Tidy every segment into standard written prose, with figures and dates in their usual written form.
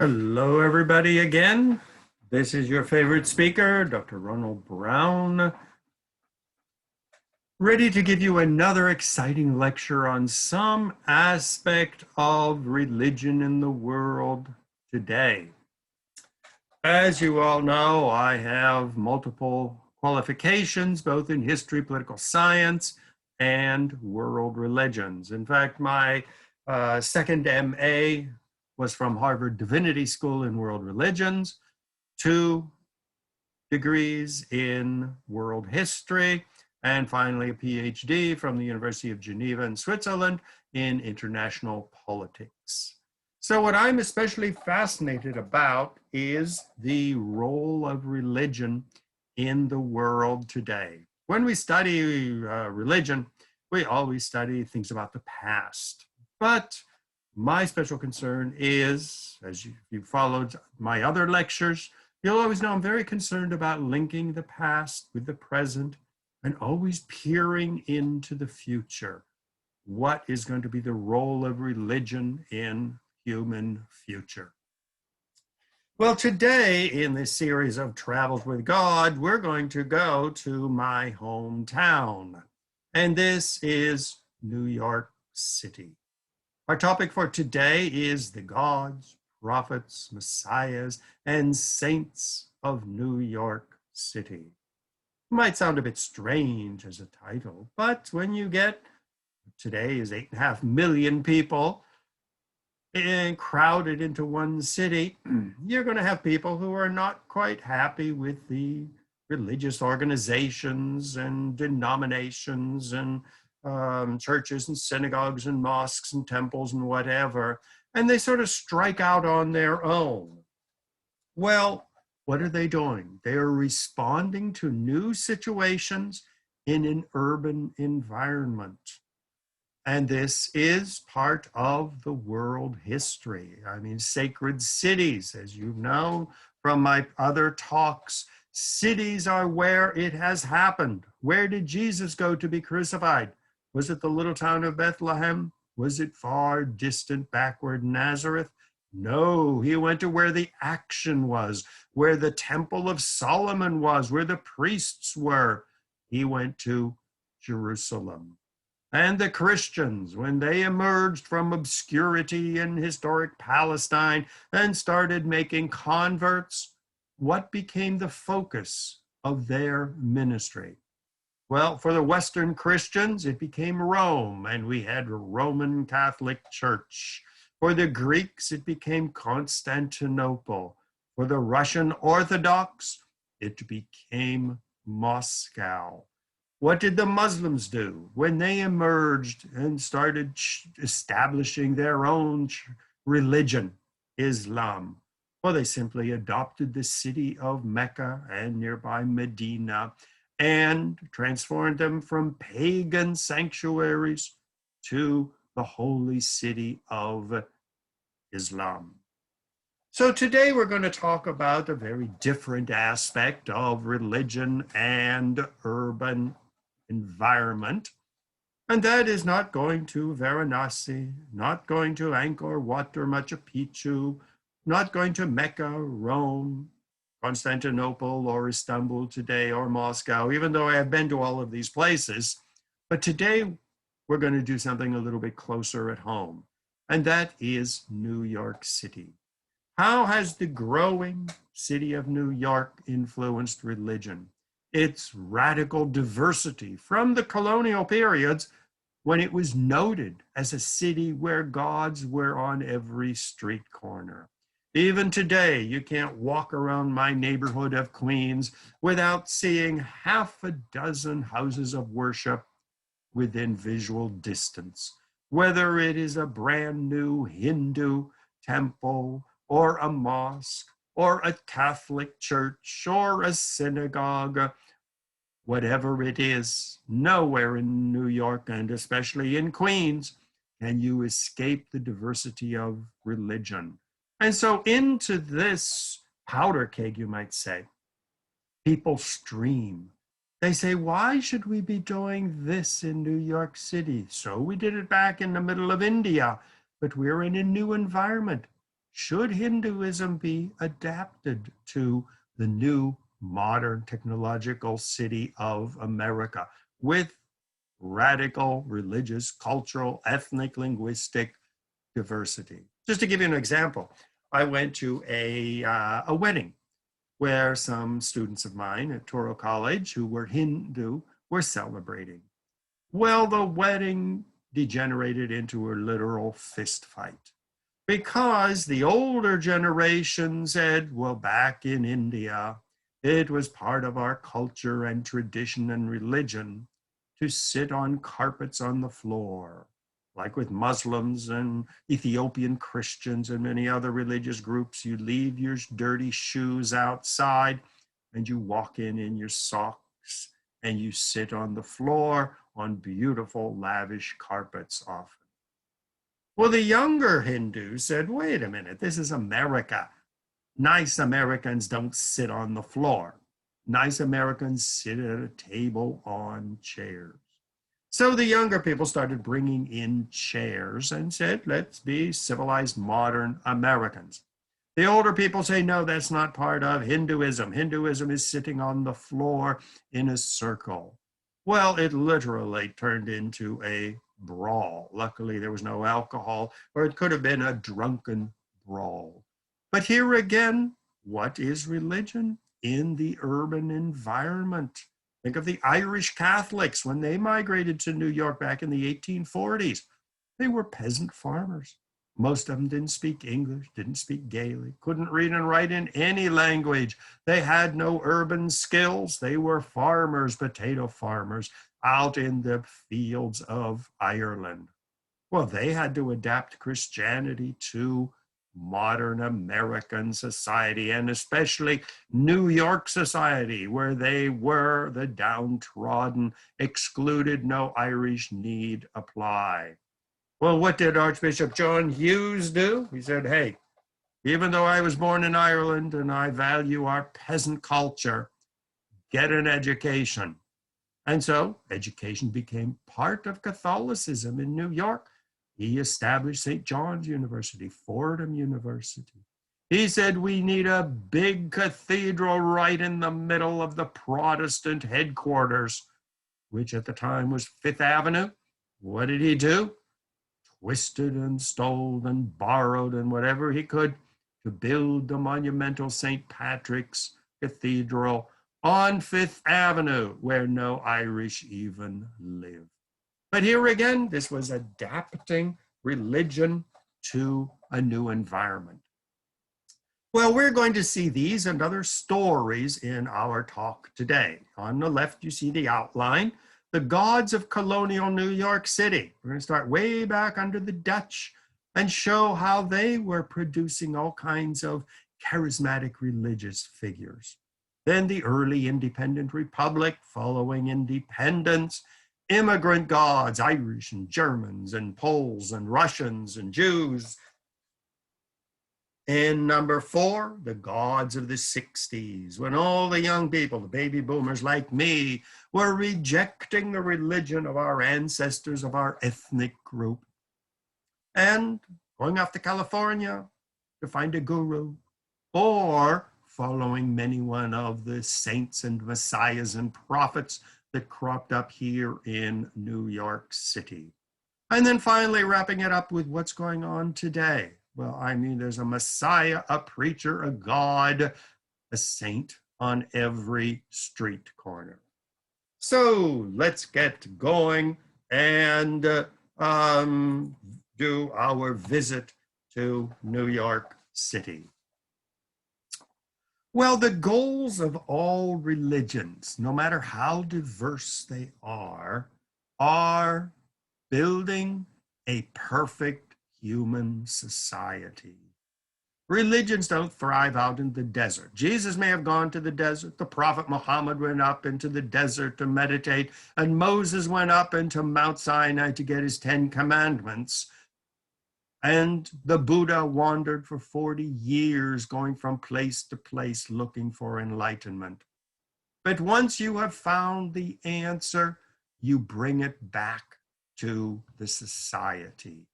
Hello, everybody, again. This is your favorite speaker, Dr. Ronald Brown, ready to give you another exciting lecture on some aspect of religion in the world today. As you all know, I have multiple qualifications, both in history, political science, and world religions. In fact, my second MA was from Harvard Divinity School in world religions, 2 degrees in world history, and finally a PhD from the University of Geneva in Switzerland in international politics. So what I'm especially fascinated about is the role of religion in the world today. When we study religion, we always study things about the past. But my special concern is, as you followed my other lectures, you'll always know I'm very concerned about linking the past with the present and always peering into the future. What is going to be the role of religion in human future? Well, today in this series of Travels with God, we're going to go to my hometown, and this is New York City. Our topic for today is the gods, prophets, messiahs, and saints of New York City. It might sound a bit strange as a title, but when you get, today is 8.5 million people and crowded into one city, you're going to have people who are not quite happy with the religious organizations and denominations and churches and synagogues and mosques and temples and whatever, and they sort of strike out on their own. Well, what are they doing? They are responding to new situations in an urban environment. And this is part of the world history. I mean, sacred cities, as you know from my other talks, cities are where it has happened. Where did Jesus go to be crucified? Was it the little town of Bethlehem? Was it far distant backward Nazareth? No, he went to where the action was, where the Temple of Solomon was, where the priests were. He went to Jerusalem. And the Christians, when they emerged from obscurity in historic Palestine and started making converts, what became the focus of their ministry? Well, for the Western Christians, it became Rome, and we had a Roman Catholic Church. For the Greeks, it became Constantinople. For the Russian Orthodox, it became Moscow. What did the Muslims do when they emerged and started establishing their own religion, Islam? Well, they simply adopted the city of Mecca and nearby Medina and transformed them from pagan sanctuaries to the holy city of Islam. So today we're going to talk about a very different aspect of religion and urban environment, and that is not going to Varanasi, not going to Angkor Wat or Machu Picchu, not going to Mecca, Rome, Constantinople, or Istanbul today, or Moscow, even though I have been to all of these places. But today we're going to do something a little bit closer at home, and that is New York City. How has the growing city of New York influenced religion? Its radical diversity from the colonial periods, when it was noted as a city where gods were on every street corner. Even today, you can't walk around my neighborhood of Queens without seeing half a dozen houses of worship within visual distance, whether it is a brand new Hindu temple or a mosque or a Catholic church or a synagogue. Whatever it is, nowhere in New York, and especially in Queens, can you escape the diversity of religion. And so into this powder keg, you might say, people stream. They say, why should we be doing this in New York City? So we did it back in the middle of India, but we're in a new environment. should Hinduism be adapted to the new modern technological city of America with radical religious, cultural, ethnic, linguistic diversity? Just to give you an example, I went to a wedding where some students of mine at Touro College who were Hindu were celebrating. Well, the wedding degenerated into a literal fist fight because the older generation said, well, back in India, it was part of our culture and tradition and religion to sit on carpets on the floor, like with Muslims and Ethiopian Christians and many other religious groups. You leave your dirty shoes outside and you walk in your socks and you sit on the floor on beautiful, lavish carpets often. Well, the younger Hindus said, wait a minute, this is America. Nice Americans don't sit on the floor. Nice Americans sit at a table on chairs. So the younger people started bringing in chairs and said, let's be civilized, modern Americans. The older people say, no, that's not part of Hinduism. Hinduism is sitting on the floor in a circle. Well, it literally turned into a brawl. Luckily, there was no alcohol, or it could have been a drunken brawl. But here again, what is religion in the urban environment? Think of the Irish Catholics when they migrated to New York back in the 1840s. They were peasant farmers. Most of them didn't speak English, didn't speak Gaelic, couldn't read and write in any language. They had no urban skills. They were farmers, potato farmers, out in the fields of Ireland. Well, they had to adapt Christianity to modern American society, and especially New York society, where they were the downtrodden, excluded, no Irish need apply. Well, what did Archbishop John Hughes do? He said, hey, even though I was born in Ireland and I value our peasant culture, get an education. And so education became part of Catholicism in New York. He established St. John's University, Fordham University. He said, we need a big cathedral right in the middle of the Protestant headquarters, which at the time was Fifth Avenue. What did he do? Twisted and stole and borrowed and whatever he could to build the monumental St. Patrick's Cathedral on Fifth Avenue, where no Irish even live. But here again, this was adapting religion to a new environment. Well, we're going to see these and other stories in our talk today. On the left, you see the outline, the gods of colonial New York City. We're going to start way back under the Dutch and show how they were producing all kinds of charismatic religious figures. Then the early independent republic following independence, immigrant gods, Irish and Germans and Poles and Russians and Jews. And number 4, the gods of the 60s, when all the young people, the baby boomers like me, were rejecting the religion of our ancestors, of our ethnic group, and going off to California to find a guru, or following many one of the saints and messiahs and prophets that cropped up here in New York City. And then finally wrapping it up with what's going on today. Well, I mean, there's a Messiah, a preacher, a God, a saint on every street corner. So let's get going and do our visit to New York City. Well, the goals of all religions, no matter how diverse they are building a perfect human society. Religions don't thrive out in the desert. Jesus may have gone to the desert. The prophet Muhammad went up into the desert to meditate, and Moses went up into Mount Sinai to get his 10 commandments. And the Buddha wandered for 40 years, going from place to place looking for enlightenment. But once you have found the answer, you bring it back to the society.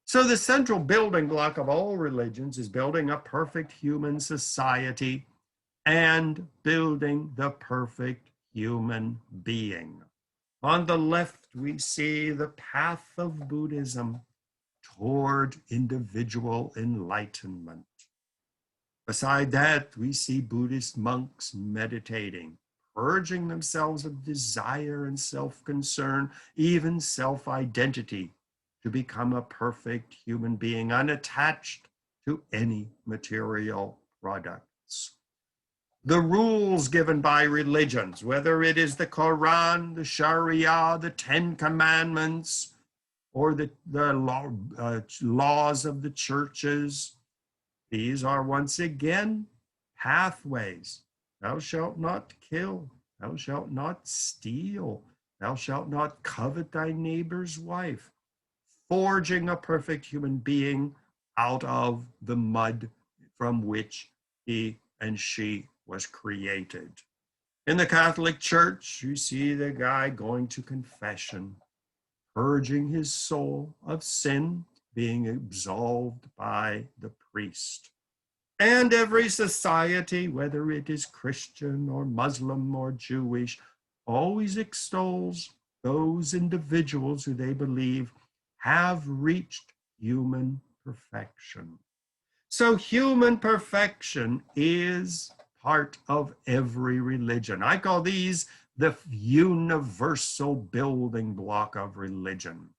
So the central building block of all religions is building a perfect human society and building the perfect human being. On the left, we see the path of Buddhism toward individual enlightenment. Beside that, we see Buddhist monks meditating, purging themselves of desire and self-concern, even self-identity, to become a perfect human being, unattached to any material products. The rules given by religions, whether it is the Quran, the Sharia, the Ten Commandments, or the laws of the churches, these are once again pathways. Thou shalt not kill. Thou shalt not steal. Thou shalt not covet thy neighbor's wife. Forging a perfect human being out of the mud from which he and she was created. In the Catholic Church, you see the guy going to confession, purging his soul of sin, being absolved by the priest. And every society, whether it is Christian or Muslim or Jewish, always extols those individuals who they believe have reached human perfection. So human perfection is part of every religion. I call these the universal building block of religion.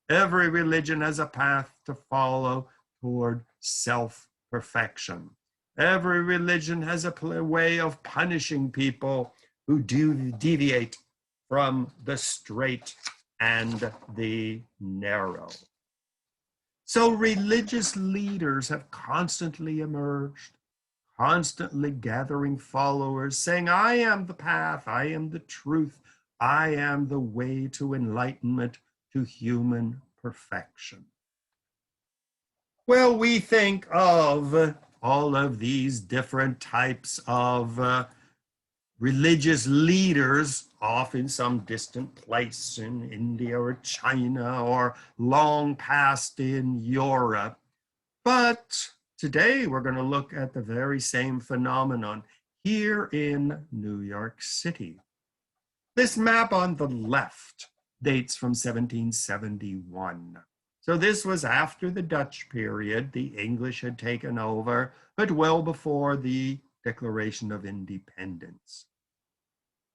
Every religion has a path to follow toward self-perfection. Every religion has a way of punishing people who do deviate from the straight and the narrow. So religious leaders have constantly emerged, constantly gathering followers, saying, I am the path, I am the truth, I am the way to enlightenment, to human perfection. Well, we think of all of these different types of religious leaders off in some distant place in India or China or long past in Europe. But today we're going to look at the very same phenomenon here in New York City. This map on the left dates from 1771. So this was after the Dutch period. The English had taken over, but well before the Declaration of Independence.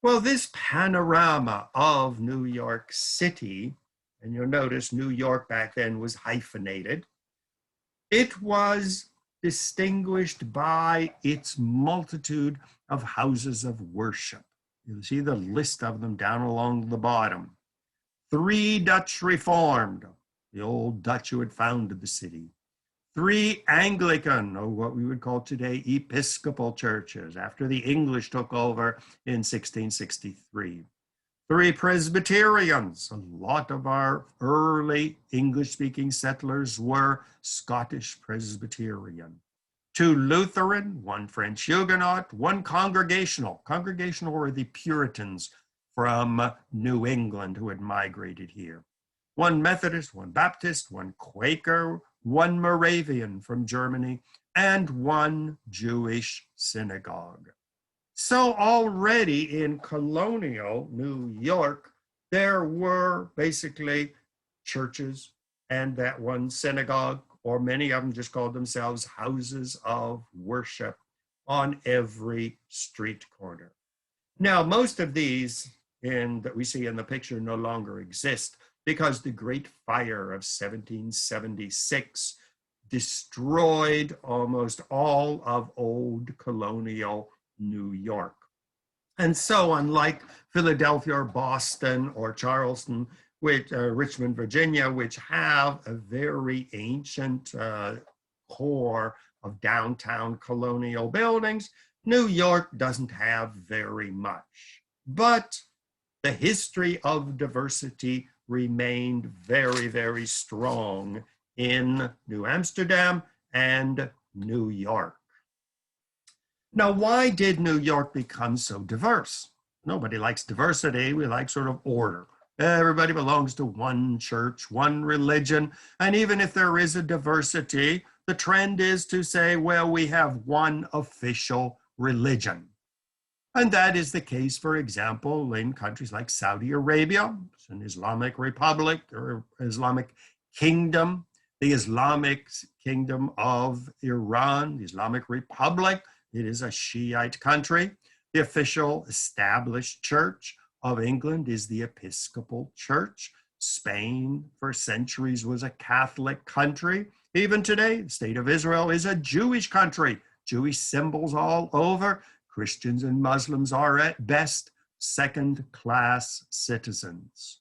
Well, this panorama of New York City, and you'll notice New York back then was hyphenated, it was distinguished by its multitude of houses of worship. You'll see the list of them down along the bottom. 3 Dutch Reformed, the old Dutch who had founded the city. 3 Anglican, or what we would call today Episcopal churches, after the English took over in 1663. 3 Presbyterians, a lot of our early English-speaking settlers were Scottish Presbyterian. 2 Lutheran, 1 French Huguenot, 1 Congregational. Congregational were the Puritans from New England who had migrated here. 1 Methodist, 1 Baptist, 1 Quaker, 1 Moravian from Germany, and 1 Jewish synagogue. So already in colonial New York, there were basically churches and that 1 synagogue, or many of them just called themselves houses of worship, on every street corner. Now, most of these that we see in the picture no longer exist because the Great Fire of 1776 destroyed almost all of old colonial New York. And so unlike Philadelphia or Boston or Charleston, Richmond, Virginia, which have a very ancient core of downtown colonial buildings, New York doesn't have very much. But the history of diversity remained very, very strong in New Amsterdam and New York. Now, why did New York become so diverse? Nobody likes diversity. We like sort of order. Everybody belongs to one church, one religion. And even if there is a diversity, the trend is to say, well, we have one official religion. And that is the case, for example, in countries like Saudi Arabia. It's an Islamic republic or Islamic kingdom. The Islamic kingdom of Iran, the Islamic Republic, it is a Shiite country. The official established church of England is the Episcopal Church. Spain, for centuries, was a Catholic country. Even today, the state of Israel is a Jewish country. Jewish symbols all over. Christians and Muslims are at best second-class citizens.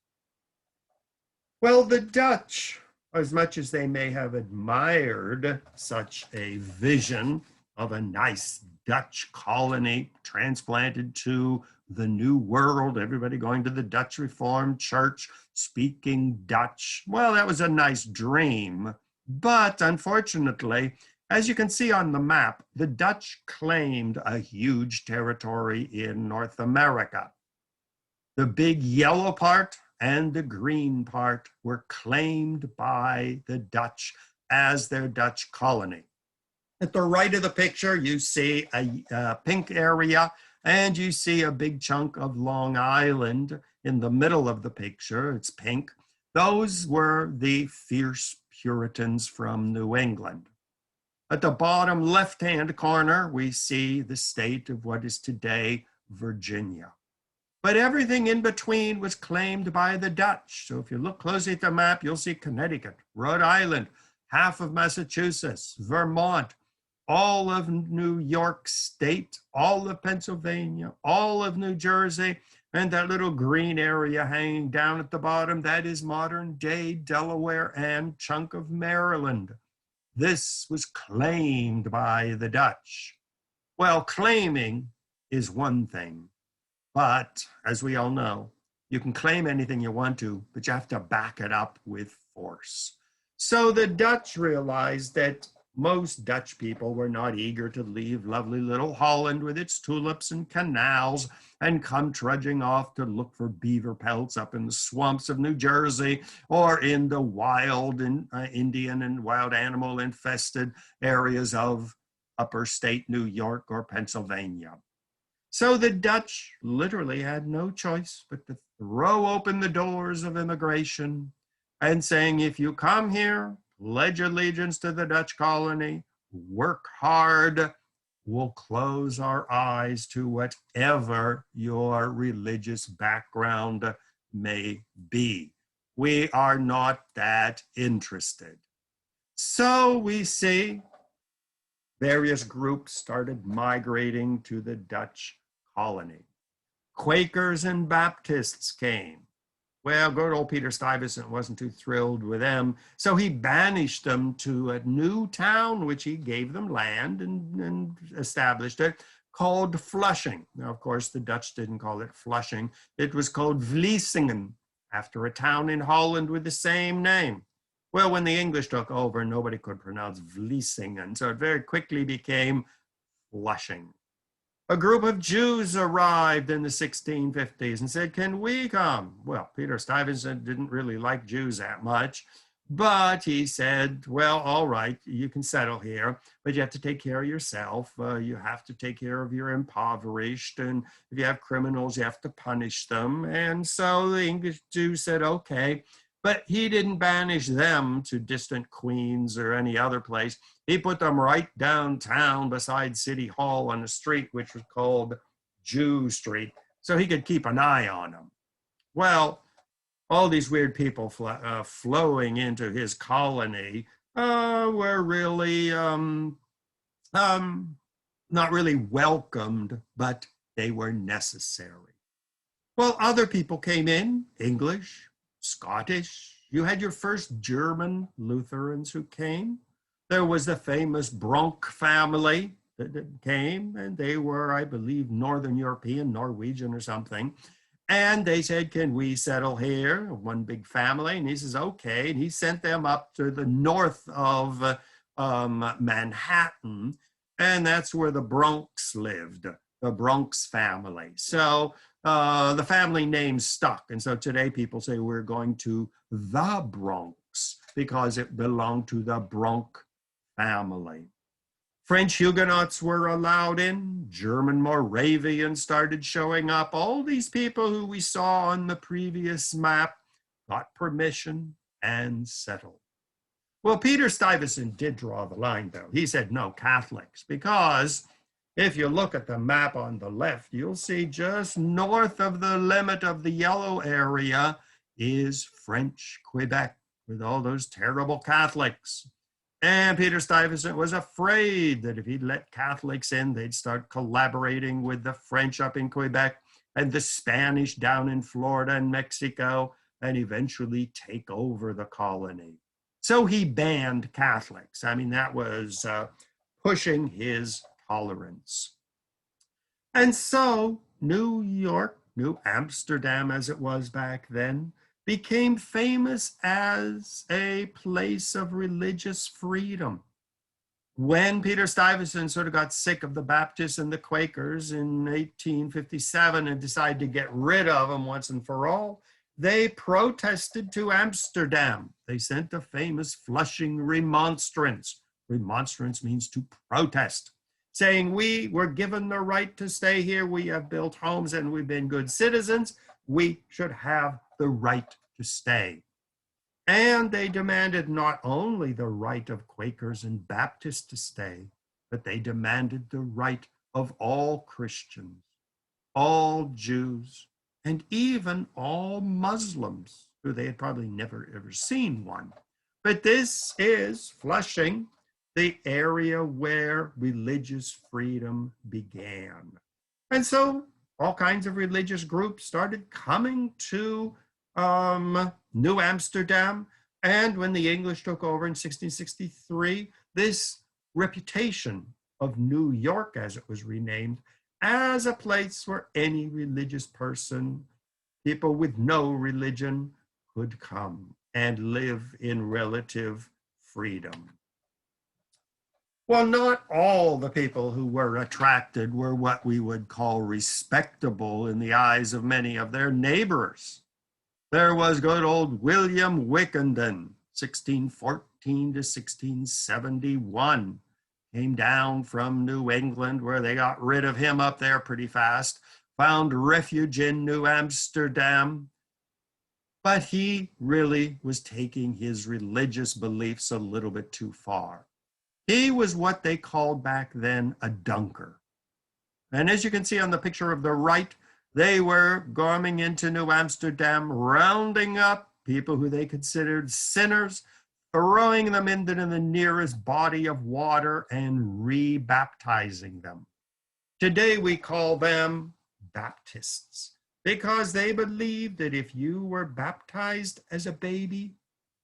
Well, the Dutch, as much as they may have admired such a vision of a nice Dutch colony transplanted to the New World, everybody going to the Dutch Reformed Church, speaking Dutch, well, that was a nice dream. But unfortunately, as you can see on the map, the Dutch claimed a huge territory in North America. The big yellow part and the green part were claimed by the Dutch as their Dutch colony. At the right of the picture, you see a pink area, and you see a big chunk of Long Island in the middle of the picture. It's pink. Those were the fierce Puritans from New England. At the bottom left-hand corner, we see the state of what is today Virginia. But everything in between was claimed by the Dutch. So if you look closely at the map, you'll see Connecticut, Rhode Island, half of Massachusetts, Vermont, all of New York State, all of Pennsylvania, all of New Jersey, and that little green area hanging down at the bottom, that is modern-day Delaware and chunk of Maryland. This was claimed by the Dutch. Well, claiming is one thing, but as we all know, you can claim anything you want to, but you have to back it up with force. So the Dutch realized that most Dutch people were not eager to leave lovely little Holland with its tulips and canals and come trudging off to look for beaver pelts up in the swamps of New Jersey or in the wild Indian and wild animal infested areas of upper state New York or Pennsylvania. So the Dutch literally had no choice but to throw open the doors of immigration and saying, if you come here, pledge allegiance to the Dutch colony, work hard, we'll close our eyes to whatever your religious background may be. We are not that interested. So we see various groups started migrating to the Dutch colony. Quakers and Baptists came. Well, good old Peter Stuyvesant wasn't too thrilled with them, so he banished them to a new town, which he gave them land and established it, called Flushing. Now, of course, the Dutch didn't call it Flushing. It was called Vlissingen, after a town in Holland with the same name. Well, when the English took over, nobody could pronounce Vlissingen, so it very quickly became Flushing. A group of Jews arrived in the 1650s and said, can we come? Well, Peter Stuyvesant didn't really like Jews that much, but he said, well, all right, you can settle here, but you have to take care of yourself. You have to take care of your impoverished, and if you have criminals, you have to punish them. And so the English Jews said, okay, but he didn't banish them to distant Queens or any other place. He put them right downtown beside City Hall on a street which was called Jew Street, so he could keep an eye on them. Well, all these weird people flowing into his colony were really not really welcomed, but they were necessary. Well, other people came in, English, Scottish. You had your first German Lutherans who came. There was the famous Bronk family that came, and they were, I believe, Northern European, Norwegian or something. And they said, can we settle here? One big family. And he says, okay. And he sent them up to the north of Manhattan. And that's where the Bronx lived, the Bronx family. So the family name stuck. And so today people say we're going to the Bronx because it belonged to the Bronx family. French Huguenots were allowed in. German Moravians started showing up. All these people who we saw on the previous map got permission and settled. Well, Peter Stuyvesant did draw the line, though. He said no Catholics, because if you look at the map on the left, you'll see just north of the limit of the yellow area is French Quebec with all those terrible Catholics. And Peter Stuyvesant was afraid that if he'd let Catholics in, they'd start collaborating with the French up in Quebec and the Spanish down in Florida and Mexico, and eventually take over the colony. So he banned Catholics. I mean, that was pushing his tolerance. And so New York, New Amsterdam as it was back then, became famous as a place of religious freedom. When Peter Stuyvesant sort of got sick of the Baptists and the Quakers in 1857 and decided to get rid of them once and for all, they protested to Amsterdam. They sent a famous Flushing remonstrance. Remonstrance means to protest, saying we were given the right to stay here. We have built homes and we've been good citizens. We should have the right to stay. And they demanded not only the right of Quakers and Baptists to stay, but they demanded the right of all Christians, all Jews, and even all Muslims, who they had probably never ever seen one. But this is Flushing, the area where religious freedom began. And so all kinds of religious groups started coming to New Amsterdam. And when the English took over in 1663, this reputation of New York, as it was renamed, as a place where any religious person, people with no religion, could come and live in relative freedom. Well, not all the people who were attracted were what we would call respectable in the eyes of many of their neighbors. There was good old William Wickenden, 1614 to 1671. Came down from New England, where they got rid of him up there pretty fast, found refuge in New Amsterdam. But he really was taking his religious beliefs a little bit too far. He was what they called back then a dunker. And as you can see on the picture of the right, they were going into New Amsterdam, rounding up people who they considered sinners, throwing them into the nearest body of water and re-baptizing them. Today we call them Baptists because they believed that if you were baptized as a baby,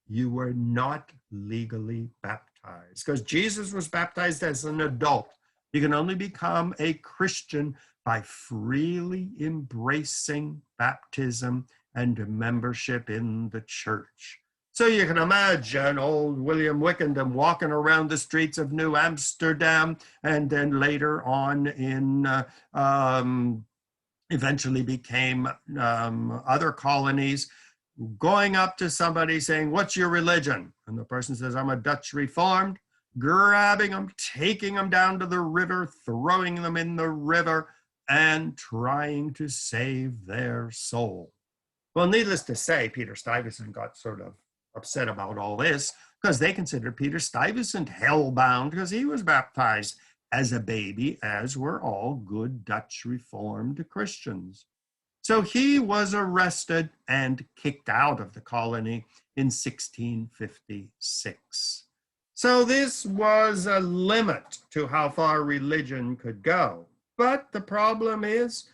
you were not legally baptized. Because Jesus was baptized as an adult. You can only become a Christian by freely embracing baptism and membership in the church. So you can imagine old William Wickenden walking around the streets of New Amsterdam, and then later on in eventually became other colonies, going up to somebody saying, "What's your religion?" And the person says, "I'm a Dutch Reformed," grabbing them, taking them down to the river, throwing them in the river, and trying to save their soul. Well, needless to say, Peter Stuyvesant got sort of upset about all this because they considered Peter Stuyvesant hellbound because he was baptized as a baby, as were all good Dutch Reformed Christians. So he was arrested and kicked out of the colony in 1656. So this was a limit to how far religion could go. But the problem is,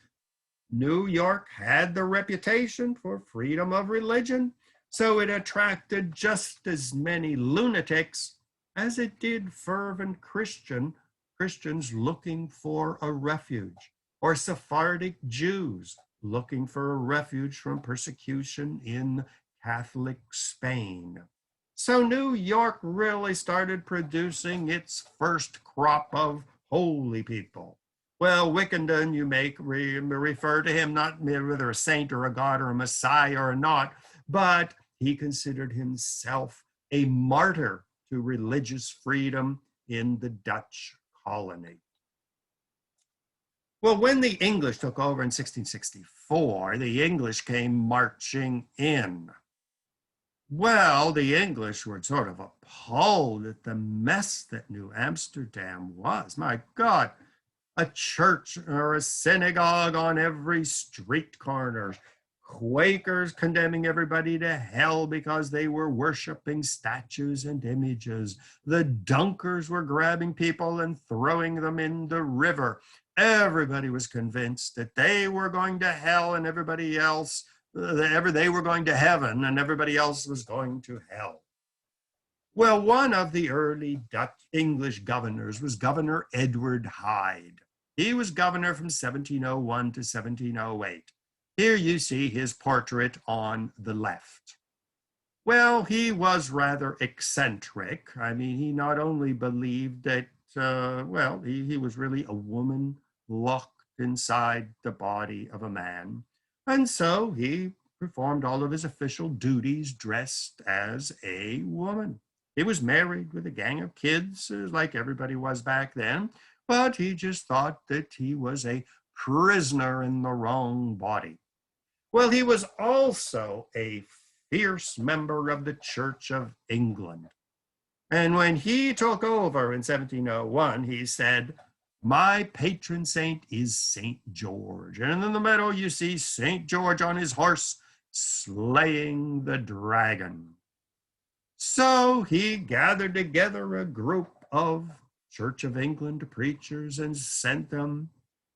New York had the reputation for freedom of religion, so it attracted just as many lunatics as it did fervent Christians looking for a refuge, or Sephardic Jews looking for a refuge from persecution in Catholic Spain. So New York really started producing its first crop of holy people. Well, Wickenden, you may refer to him not whether a saint or a god or a messiah or not, but he considered himself a martyr to religious freedom in the Dutch colony. Well, when the English took over in 1664, the English came marching in. Well, the English were sort of appalled at the mess that New Amsterdam was. My God, a church or a synagogue on every street corner, Quakers condemning everybody to hell because they were worshiping statues and images. The Dunkers were grabbing people and throwing them in the river. Everybody was convinced that they were going to hell and everybody else, they were going to heaven and everybody else was going to hell. Well, one of the early Dutch English governors was Governor Edward Hyde. He was governor from 1701 to 1708. Here you see his portrait on the left. Well, he was rather eccentric. I mean, he not only believed that, he was really a woman locked inside the body of a man. And so he performed all of his official duties dressed as a woman. He was married with a gang of kids, like everybody was back then, but he just thought that he was a prisoner in the wrong body. Well, he was also a fierce member of the Church of England. And when he took over in 1701, he said, "My patron saint is St. George." And in the middle, you see St. George on his horse slaying the dragon. So he gathered together a group of Church of England preachers and sent them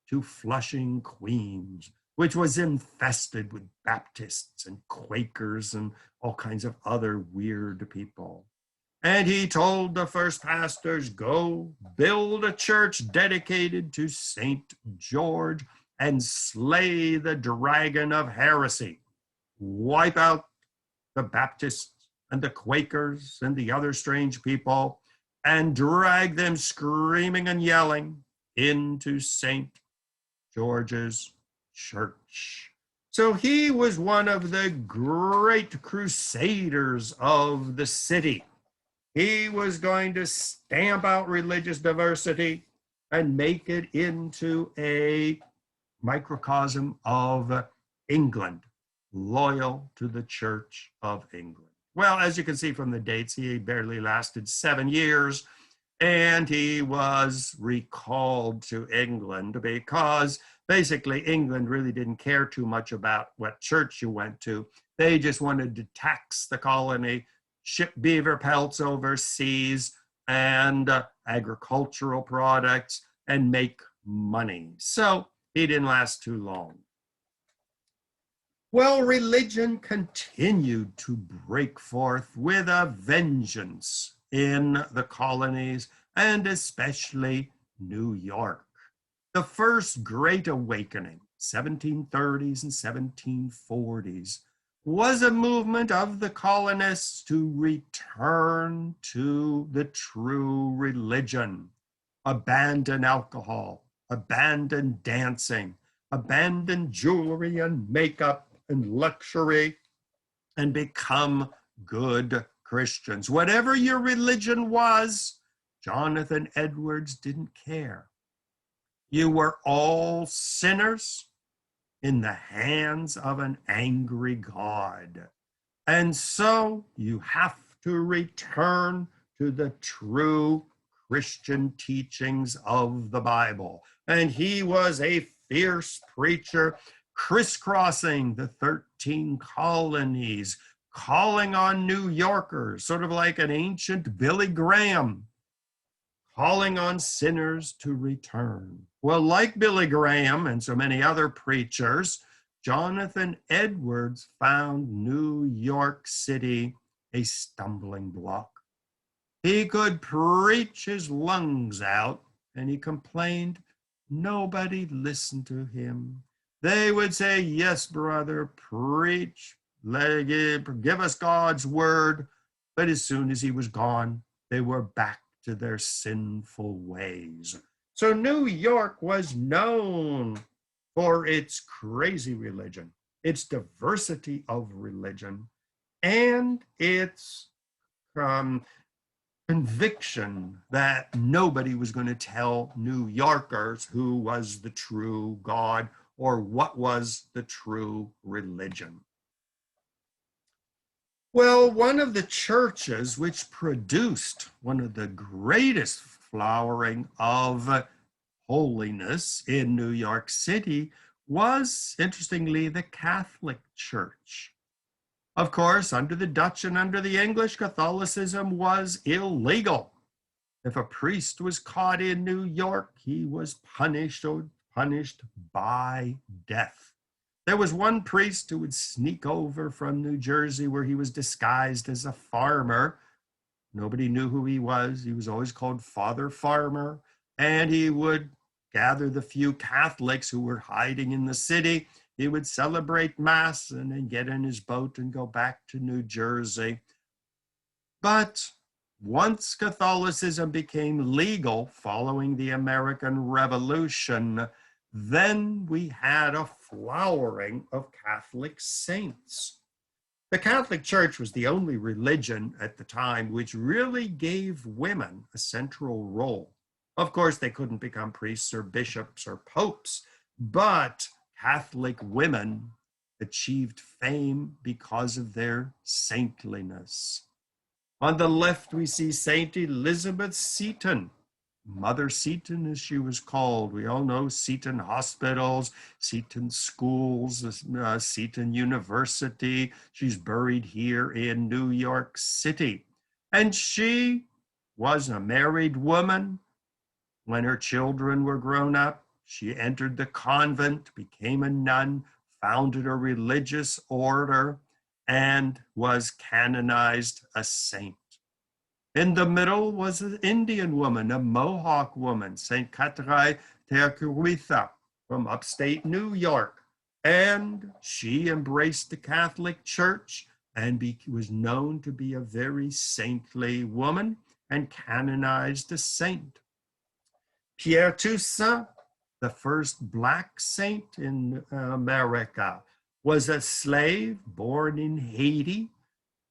to Flushing, Queens, which was infested with Baptists and Quakers and all kinds of other weird people. And he told the first pastors, go build a church dedicated to St. George and slay the dragon of heresy. Wipe out the Baptists and the Quakers and the other strange people and drag them screaming and yelling into St. George's church. So he was one of the great crusaders of the city. He was going to stamp out religious diversity and make it into a microcosm of England, loyal to the Church of England. Well, as you can see from the dates, he barely lasted 7 years, and he was recalled to England because basically England really didn't care too much about what church you went to. They just wanted to tax the colony, ship beaver pelts overseas and agricultural products and make money. So he didn't last too long. Well, religion continued to break forth with a vengeance in the colonies and especially New York. The first Great Awakening, 1730s and 1740s, was a movement of the colonists to return to the true religion, abandon alcohol, abandon dancing, abandon jewelry and makeup and luxury, and become good Christians. Whatever your religion was, Jonathan Edwards didn't care. You were all sinners in the hands of an angry God. And so you have to return to the true Christian teachings of the Bible. And he was a fierce preacher, crisscrossing the 13 colonies, calling on New Yorkers, sort of like an ancient Billy Graham, calling on sinners to return. Well, like Billy Graham and so many other preachers, Jonathan Edwards found New York City a stumbling block. He could preach his lungs out, and he complained nobody listened to him. They would say, yes, brother, preach, give us God's word. But as soon as he was gone, they were back to their sinful ways. So New York was known for its crazy religion, its diversity of religion, and its um, conviction that nobody was going to tell New Yorkers who was the true God or what was the true religion. Well, one of the churches which produced one of the greatest flowering of holiness in New York City was, interestingly, the Catholic Church. Of course, under the Dutch and under the English, Catholicism was illegal. If a priest was caught in New York, he was punished by death. There was one priest who would sneak over from New Jersey where he was disguised as a farmer. Nobody knew who he was. He was always called Father Farmer, and he would gather the few Catholics who were hiding in the city. He would celebrate Mass and then get in his boat and go back to New Jersey. But once Catholicism became legal following the American Revolution, then we had a flowering of Catholic saints. The Catholic Church was the only religion at the time which really gave women a central role. Of course, they couldn't become priests or bishops or popes, but Catholic women achieved fame because of their saintliness. On the left, we see Saint Elizabeth Seton, Mother Seton, as she was called. We all know Seton hospitals, Seton schools, Seton University. She's buried here in New York City. And she was a married woman. When her children were grown up, she entered the convent, became a nun, founded a religious order, and was canonized a saint. In the middle was an Indian woman, a Mohawk woman, St. Catrai Tercuitha from upstate New York. And she embraced the Catholic Church and was known to be a very saintly woman and canonized a saint. Pierre Toussaint, the first Black saint in America, was a slave born in Haiti,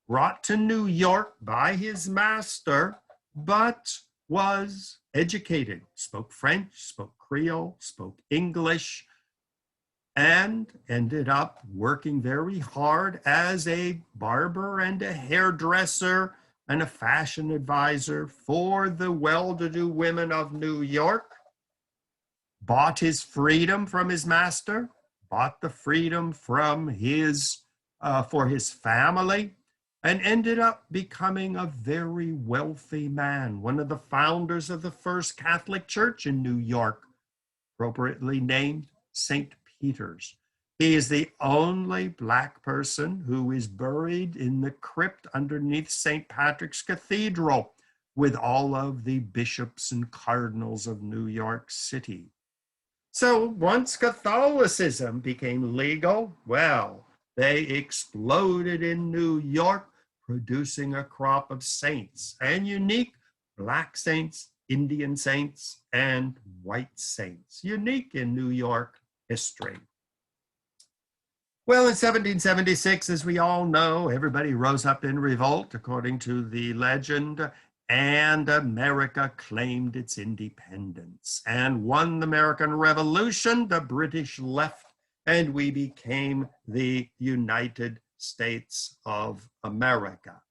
brought to New York by his master, but was educated, spoke French, spoke Creole, spoke English, and ended up working very hard as a barber and a hairdresser and a fashion advisor for the well-to-do women of New York, bought his freedom from his master, bought the freedom from for his family, and ended up becoming a very wealthy man, one of the founders of the first Catholic Church in New York, appropriately named St. Peter's. He is the only Black person who is buried in the crypt underneath St. Patrick's Cathedral with all of the bishops and cardinals of New York City. So once Catholicism became legal, well, they exploded in New York, producing a crop of saints and unique Black saints, Indian saints, and white saints, unique in New York history. Well, in 1776, as we all know, everybody rose up in revolt, according to the legend, and America claimed its independence and won the American Revolution. The British left, and we became the United States of America.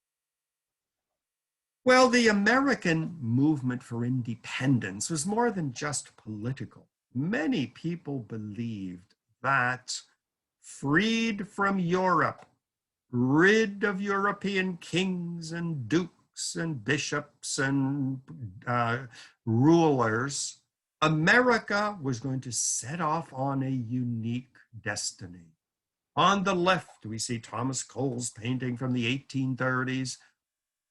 Well, the American movement for independence was more than just political. Many people believed that freed from Europe, rid of European kings and dukes and bishops and rulers, America was going to set off on a unique destiny. On the left, we see Thomas Cole's painting from the 1830s,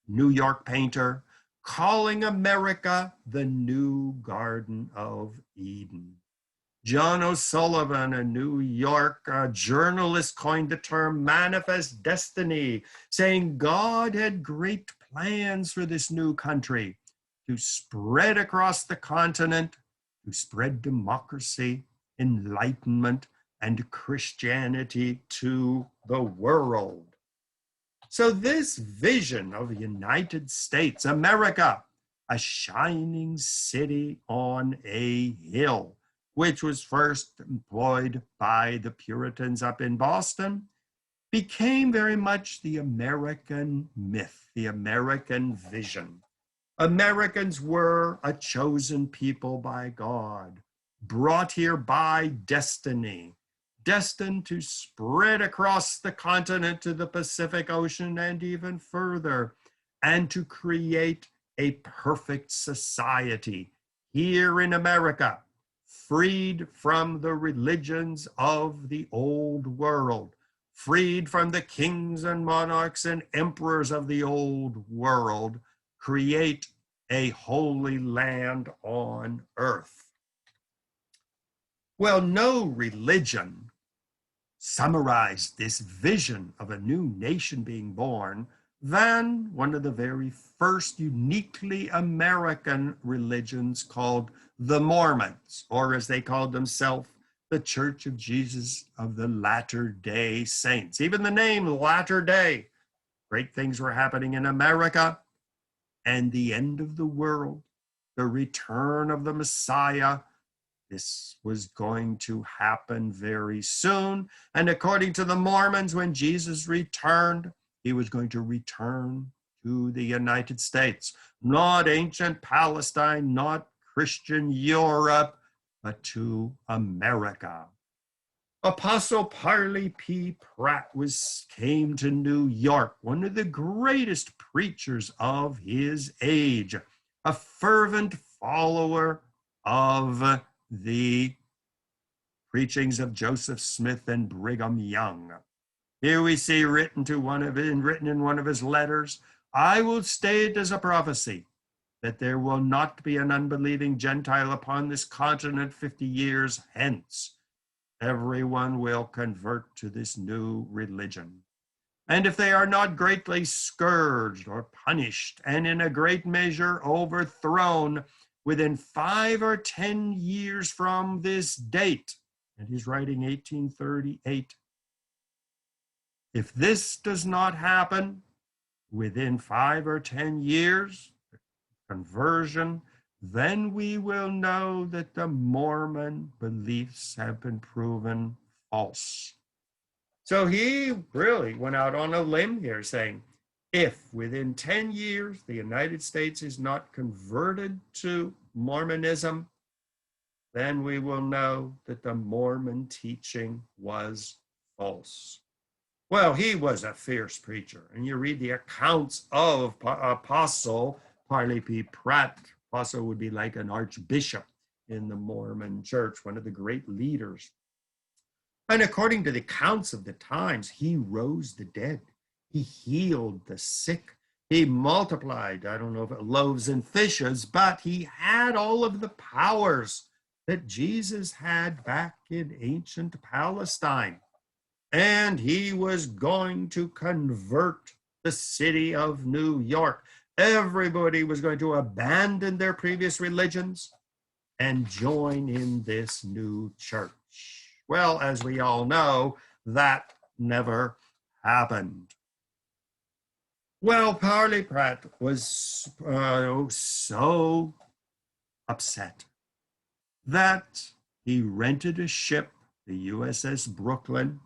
New York painter, calling America the new Garden of Eden. John O'Sullivan, a New York journalist, coined the term manifest destiny, saying God had great plans for this new country to spread across the continent, to spread democracy, enlightenment, and Christianity to the world. So this vision of the United States, America, a shining city on a hill, which was first employed by the Puritans up in Boston, became very much the American myth, the American vision. Americans were a chosen people by God, brought here by destiny, destined to spread across the continent to the Pacific Ocean and even further, and to create a perfect society here in America, freed from the religions of the old world, freed from the kings and monarchs and emperors of the old world, create a holy land on earth. Well, no religion summarized this vision of a new nation being born than one of the very first uniquely American religions called the Mormons, or as they called themselves, the Church of Jesus of the Latter-day Saints. Even the name Latter Day, great things were happening in America, and the end of the world, the return of the Messiah. This was going to happen very soon. And according to the Mormons, when Jesus returned, he was going to return to the United States, not ancient Palestine, not Christian Europe, but to America. Apostle Parley P. Pratt came to New York, one of the greatest preachers of his age, a fervent follower of the preachings of Joseph Smith and Brigham Young. Here we see written in one of his letters, I will state as a prophecy that there will not be an unbelieving Gentile upon this continent 50 years hence. Everyone will convert to this new religion. And if they are not greatly scourged or punished, and in a great measure overthrown within 5 or 10 years from this date, and he's writing 1838, if this does not happen within 5 or 10 years, conversion, then we will know that the Mormon beliefs have been proven false. So he really went out on a limb here saying, if within 10 years the United States is not converted to Mormonism, then we will know that the Mormon teaching was false. Well, he was a fierce preacher, and you read the accounts of Apostle Parley P. Pratt. Apostle would be like an archbishop in the Mormon church, one of the great leaders. And according to the accounts of the times, he rose the dead. He healed the sick. He multiplied, I don't know if it loaves and fishes, but he had all of the powers that Jesus had back in ancient Palestine. And he was going to convert the city of New York. Everybody was going to abandon their previous religions and join in this new church. Well, as we all know, that never happened. Well, Parley Pratt was so upset that he rented a ship, the USS Brooklyn,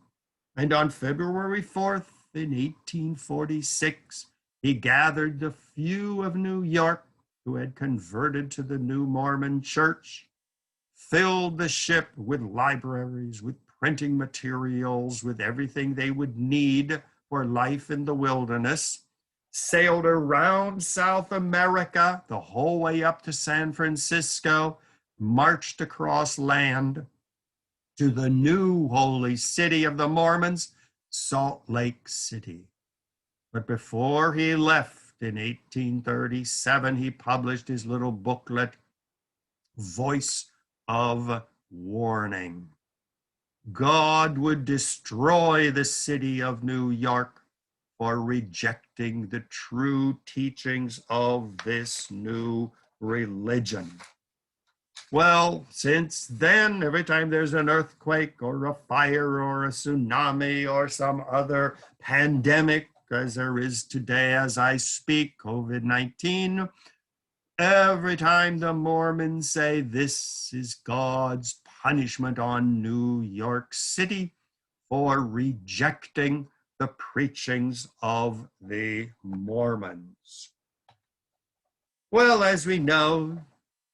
and on February 4th in 1846, he gathered the few of New York who had converted to the new Mormon church, filled the ship with libraries, with printing materials, with everything they would need for life in the wilderness, sailed around South America the whole way up to San Francisco, marched across land to the new holy city of the Mormons, Salt Lake City. But before he left in 1837, he published his little booklet, Voice of Warning. God would destroy the city of New York for rejecting the true teachings of this new religion. Well, since then, every time there's an earthquake or a fire or a tsunami or some other pandemic, as there is today as I speak, COVID-19, every time the Mormons say this is God's punishment on New York City for rejecting the preachings of the Mormons. Well, as we know,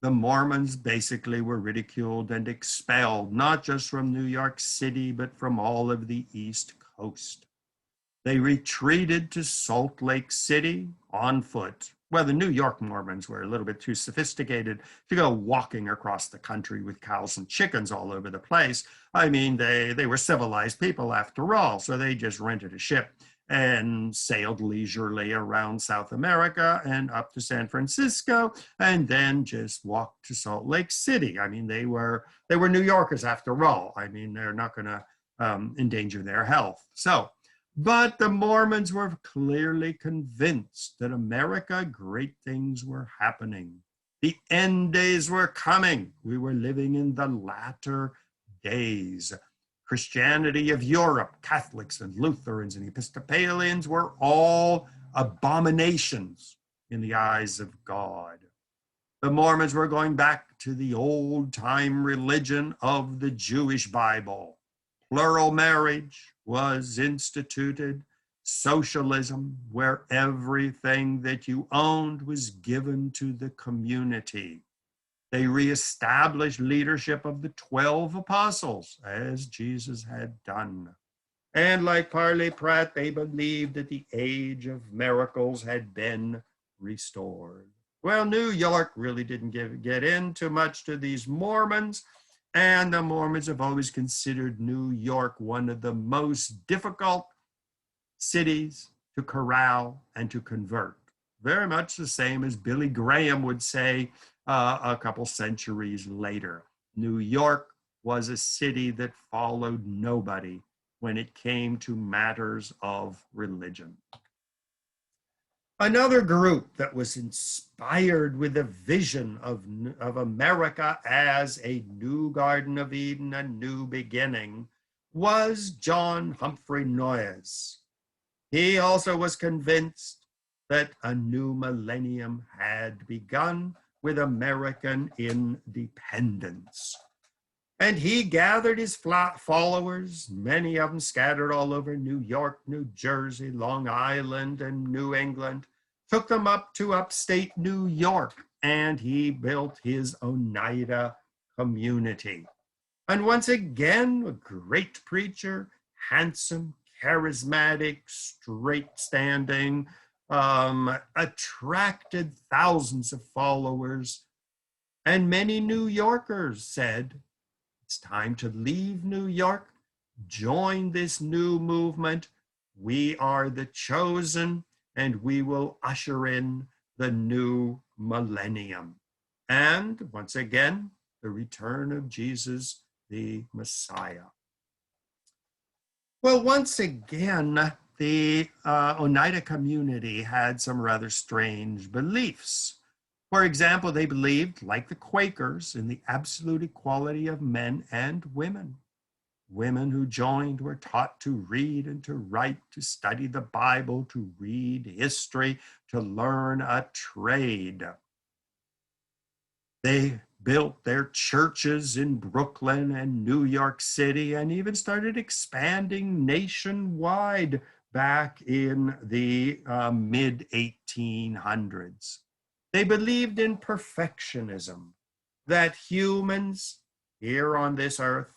the Mormons basically were ridiculed and expelled, not just from New York City, but from all of the East Coast. They retreated to Salt Lake City on foot. Well, the New York Mormons were a little bit too sophisticated to go walking across the country with cows and chickens all over the place. I mean, they were civilized people after all, so they just rented a ship and sailed leisurely around South America and up to San Francisco, and then just walked to Salt Lake City. I mean, they were New Yorkers after all. I mean, they're not going to endanger their health. But the Mormons were clearly convinced that America, great things were happening. The end days were coming. We were living in the latter days. Christianity of Europe, Catholics and Lutherans and Episcopalians were all abominations in the eyes of God. The Mormons were going back to the old-time religion of the Jewish Bible. Plural marriage was instituted, socialism, where everything that you owned was given to the community. They reestablished leadership of the 12 apostles, as Jesus had done. And like Parley Pratt, they believed that the age of miracles had been restored. Well, New York really didn't get into much to these Mormons, and the Mormons have always considered New York one of the most difficult cities to corral and to convert. Very much the same as Billy Graham would say a couple centuries later. New York was a city that followed nobody when it came to matters of religion. Another group that was inspired with a vision of America as a new Garden of Eden, a new beginning, was John Humphrey Noyes. He also was convinced that a new millennium had begun with American independence. And he gathered his followers, many of them scattered all over New York, New Jersey, Long Island, and New England, took them up to upstate New York, and he built his Oneida community. And once again, a great preacher, handsome, charismatic, straight-standing, attracted thousands of followers. And many New Yorkers said, it's time to leave New York, join this new movement. We are the chosen, and we will usher in the new millennium. And once again, the return of Jesus, the Messiah. Well, once again, the Oneida community had some rather strange beliefs. For example, they believed, like the Quakers, in the absolute equality of men and women. Women who joined were taught to read and to write, to study the Bible, to read history, to learn a trade. They built their churches in Brooklyn and New York City and even started expanding nationwide back in the mid-1800s. They believed in perfectionism, that humans here on this earth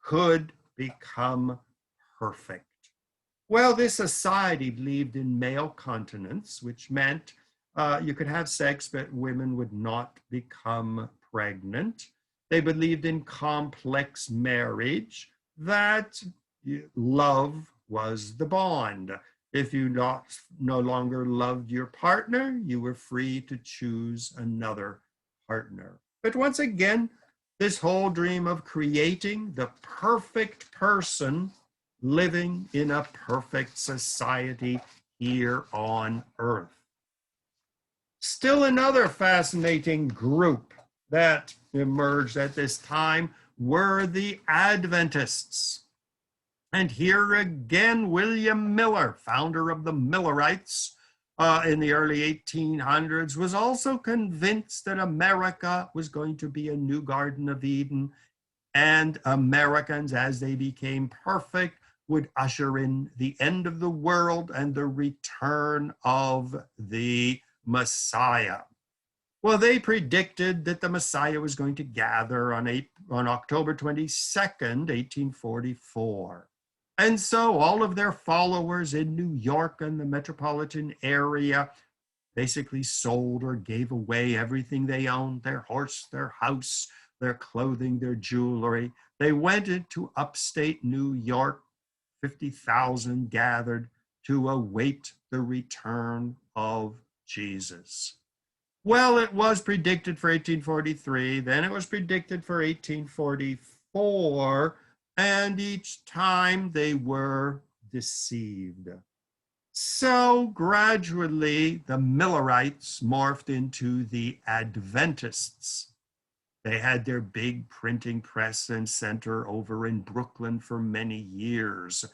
could become perfect. Well, this society believed in male continence, which meant you could have sex, but women would not become pregnant. They believed in complex marriage, that love was the bond. If you no longer loved your partner, you were free to choose another partner. But once again, this whole dream of creating the perfect person living in a perfect society here on earth. Still another fascinating group that emerged at this time were the Adventists. And here again, William Miller, founder of the Millerites in the early 1800s, was also convinced that America was going to be a new Garden of Eden, and Americans, as they became perfect, would usher in the end of the world and the return of the Messiah. Well, they predicted that the Messiah was going to gather on October 22nd, 1844. And so all of their followers in New York and the metropolitan area basically sold or gave away everything they owned, their horse, their house, their clothing, their jewelry. They went into upstate New York. 50,000 gathered to await the return of Jesus. Well, it was predicted for 1843, then it was predicted for 1844, and each time they were deceived. So gradually, the Millerites morphed into the Adventists. They had their big printing press and center over in Brooklyn for many years.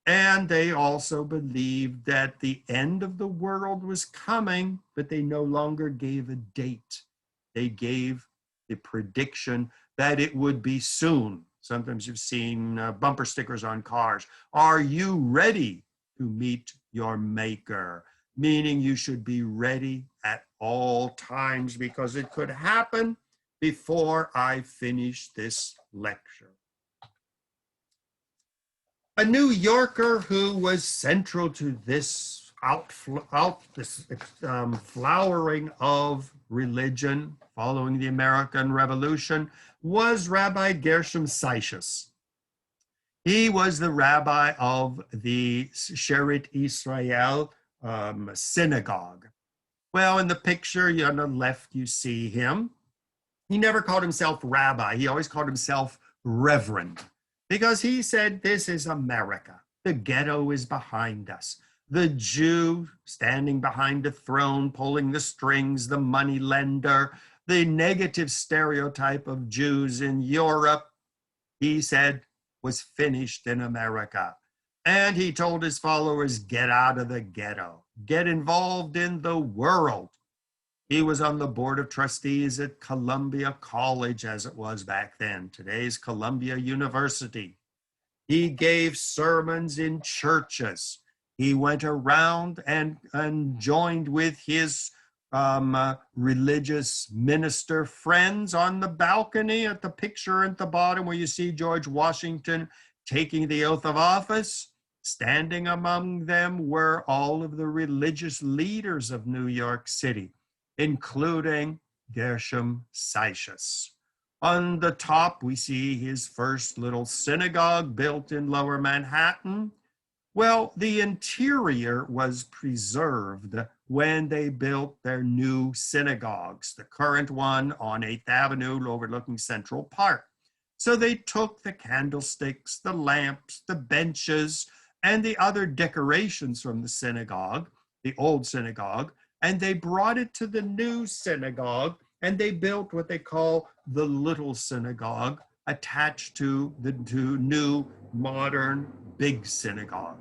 And they also believed that the end of the world was coming, but they no longer gave a date. They gave the prediction that it would be soon. Sometimes you've seen bumper stickers on cars. Are you ready to meet your maker? Meaning you should be ready at all times because it could happen before I finish this lecture. A New Yorker who was central to this flowering of religion following the American Revolution was Rabbi Gershom Seiches. He was the rabbi of the Sheret Israel synagogue. Well, in the picture on the left, you see him. He never called himself rabbi. He always called himself reverend because he said, this is America. The ghetto is behind us. The Jew standing behind a throne, pulling the strings, the money lender, the negative stereotype of Jews in Europe, he said, was finished in America. And he told his followers, get out of the ghetto, get involved in the world. He was on the board of trustees at Columbia College, as it was back then, today's Columbia University. He gave sermons in churches. He went around and joined with his religious minister friends on the balcony at the picture at the bottom where you see George Washington taking the oath of office. Standing among them were all of the religious leaders of New York City, including Gershom Seiches. On the top, we see his first little synagogue built in Lower Manhattan. Well, the interior was preserved when they built their new synagogues, the current one on 8th Avenue overlooking Central Park. So they took the candlesticks, the lamps, the benches, and the other decorations from the synagogue, the old synagogue, and they brought it to the new synagogue, and they built what they call the Little Synagogue, attached to the new modern big synagogue.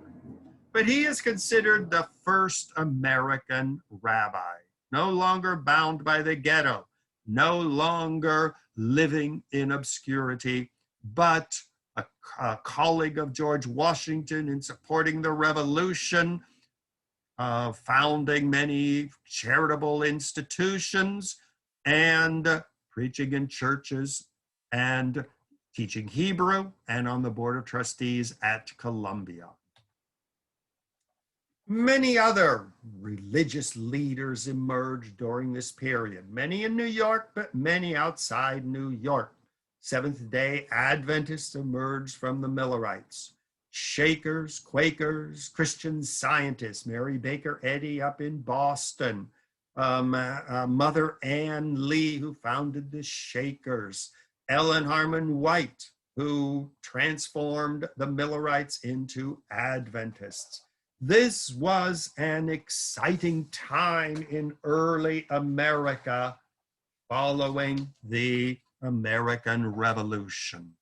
But he is considered the first American rabbi, no longer bound by the ghetto, no longer living in obscurity, but a colleague of George Washington in supporting the revolution, founding many charitable institutions, and preaching in churches and teaching Hebrew, and on the board of trustees at Columbia. Many other religious leaders emerged during this period, many in New York, but many outside New York. Seventh-day Adventists emerged from the Millerites. Shakers, Quakers, Christian Scientists, Mary Baker Eddy up in Boston, Mother Ann Lee, who founded the Shakers, Ellen Harmon White, who transformed the Millerites into Adventists. This was an exciting time in early America, following the American Revolution.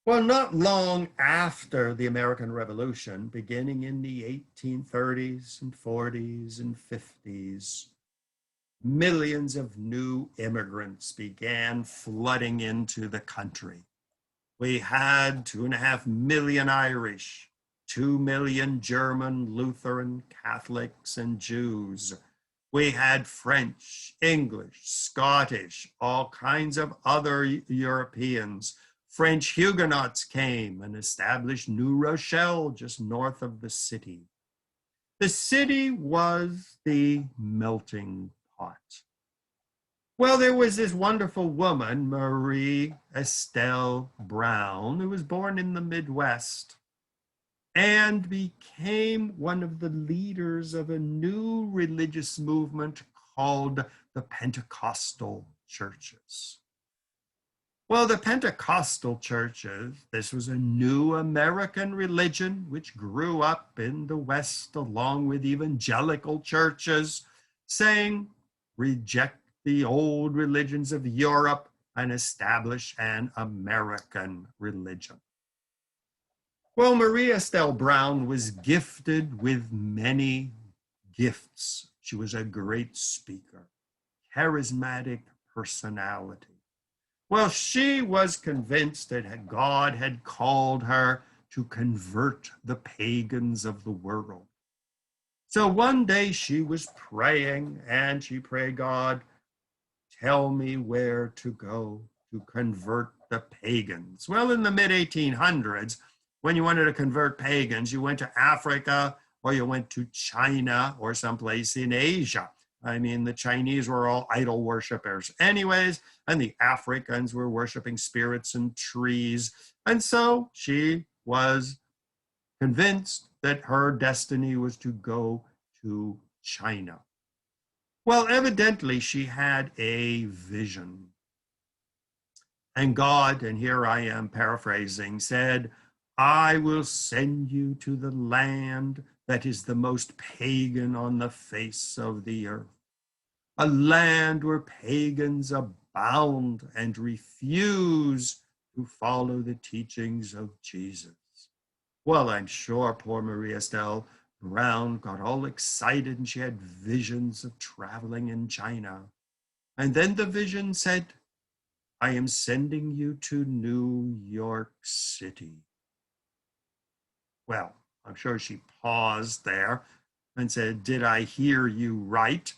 Well, not long after the American Revolution, beginning in the 1830s and 40s and 50s, millions of new immigrants began flooding into the country. We had 2.5 million Irish, 2 million German, Lutheran, Catholics, and Jews. We had French, English, Scottish, all kinds of other Europeans. French Huguenots came and established New Rochelle just north of the city. The city was the melting pot. Well, there was this wonderful woman, Marie Estelle Brown, who was born in the Midwest and became one of the leaders of a new religious movement called the Pentecostal churches. Well, the Pentecostal churches, this was a new American religion which grew up in the West along with evangelical churches, saying, reject the old religions of Europe and establish an American religion. Well, Marie Estelle Brown was gifted with many gifts. She was a great speaker, charismatic personality. Well, she was convinced that God had called her to convert the pagans of the world. So one day she was praying and she prayed, God, tell me where to go to convert the pagans. Well, in the mid-1800s, when you wanted to convert pagans, you went to Africa or you went to China or someplace in Asia. I mean, the Chinese were all idol worshipers anyways, and the Africans were worshiping spirits and trees. And so she was convinced that her destiny was to go to China. Well, evidently she had a vision. And God, and here I am paraphrasing, said, I will send you to the land that is the most pagan on the face of the earth, a land where pagans abound and refuse to follow the teachings of Jesus. Well, I'm sure poor Marie Estelle Brown got all excited and she had visions of traveling in China. And then the vision said, I am sending you to New York City. Well, I'm sure she paused there and said, did I hear you right?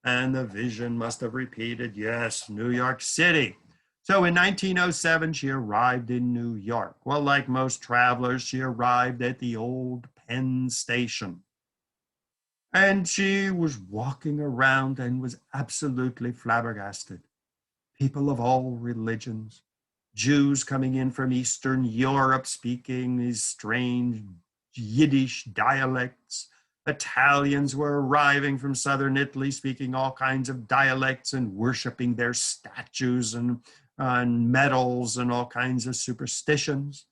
And the vision must have repeated, yes, New York City. So in 1907, she arrived in New York. Well, like most travelers, she arrived at the old Penn Station. And she was walking around and was absolutely flabbergasted. People of all religions, Jews coming in from Eastern Europe speaking these strange Yiddish dialects. Italians were arriving from southern Italy speaking all kinds of dialects and worshiping their statues and medals and all kinds of superstitions.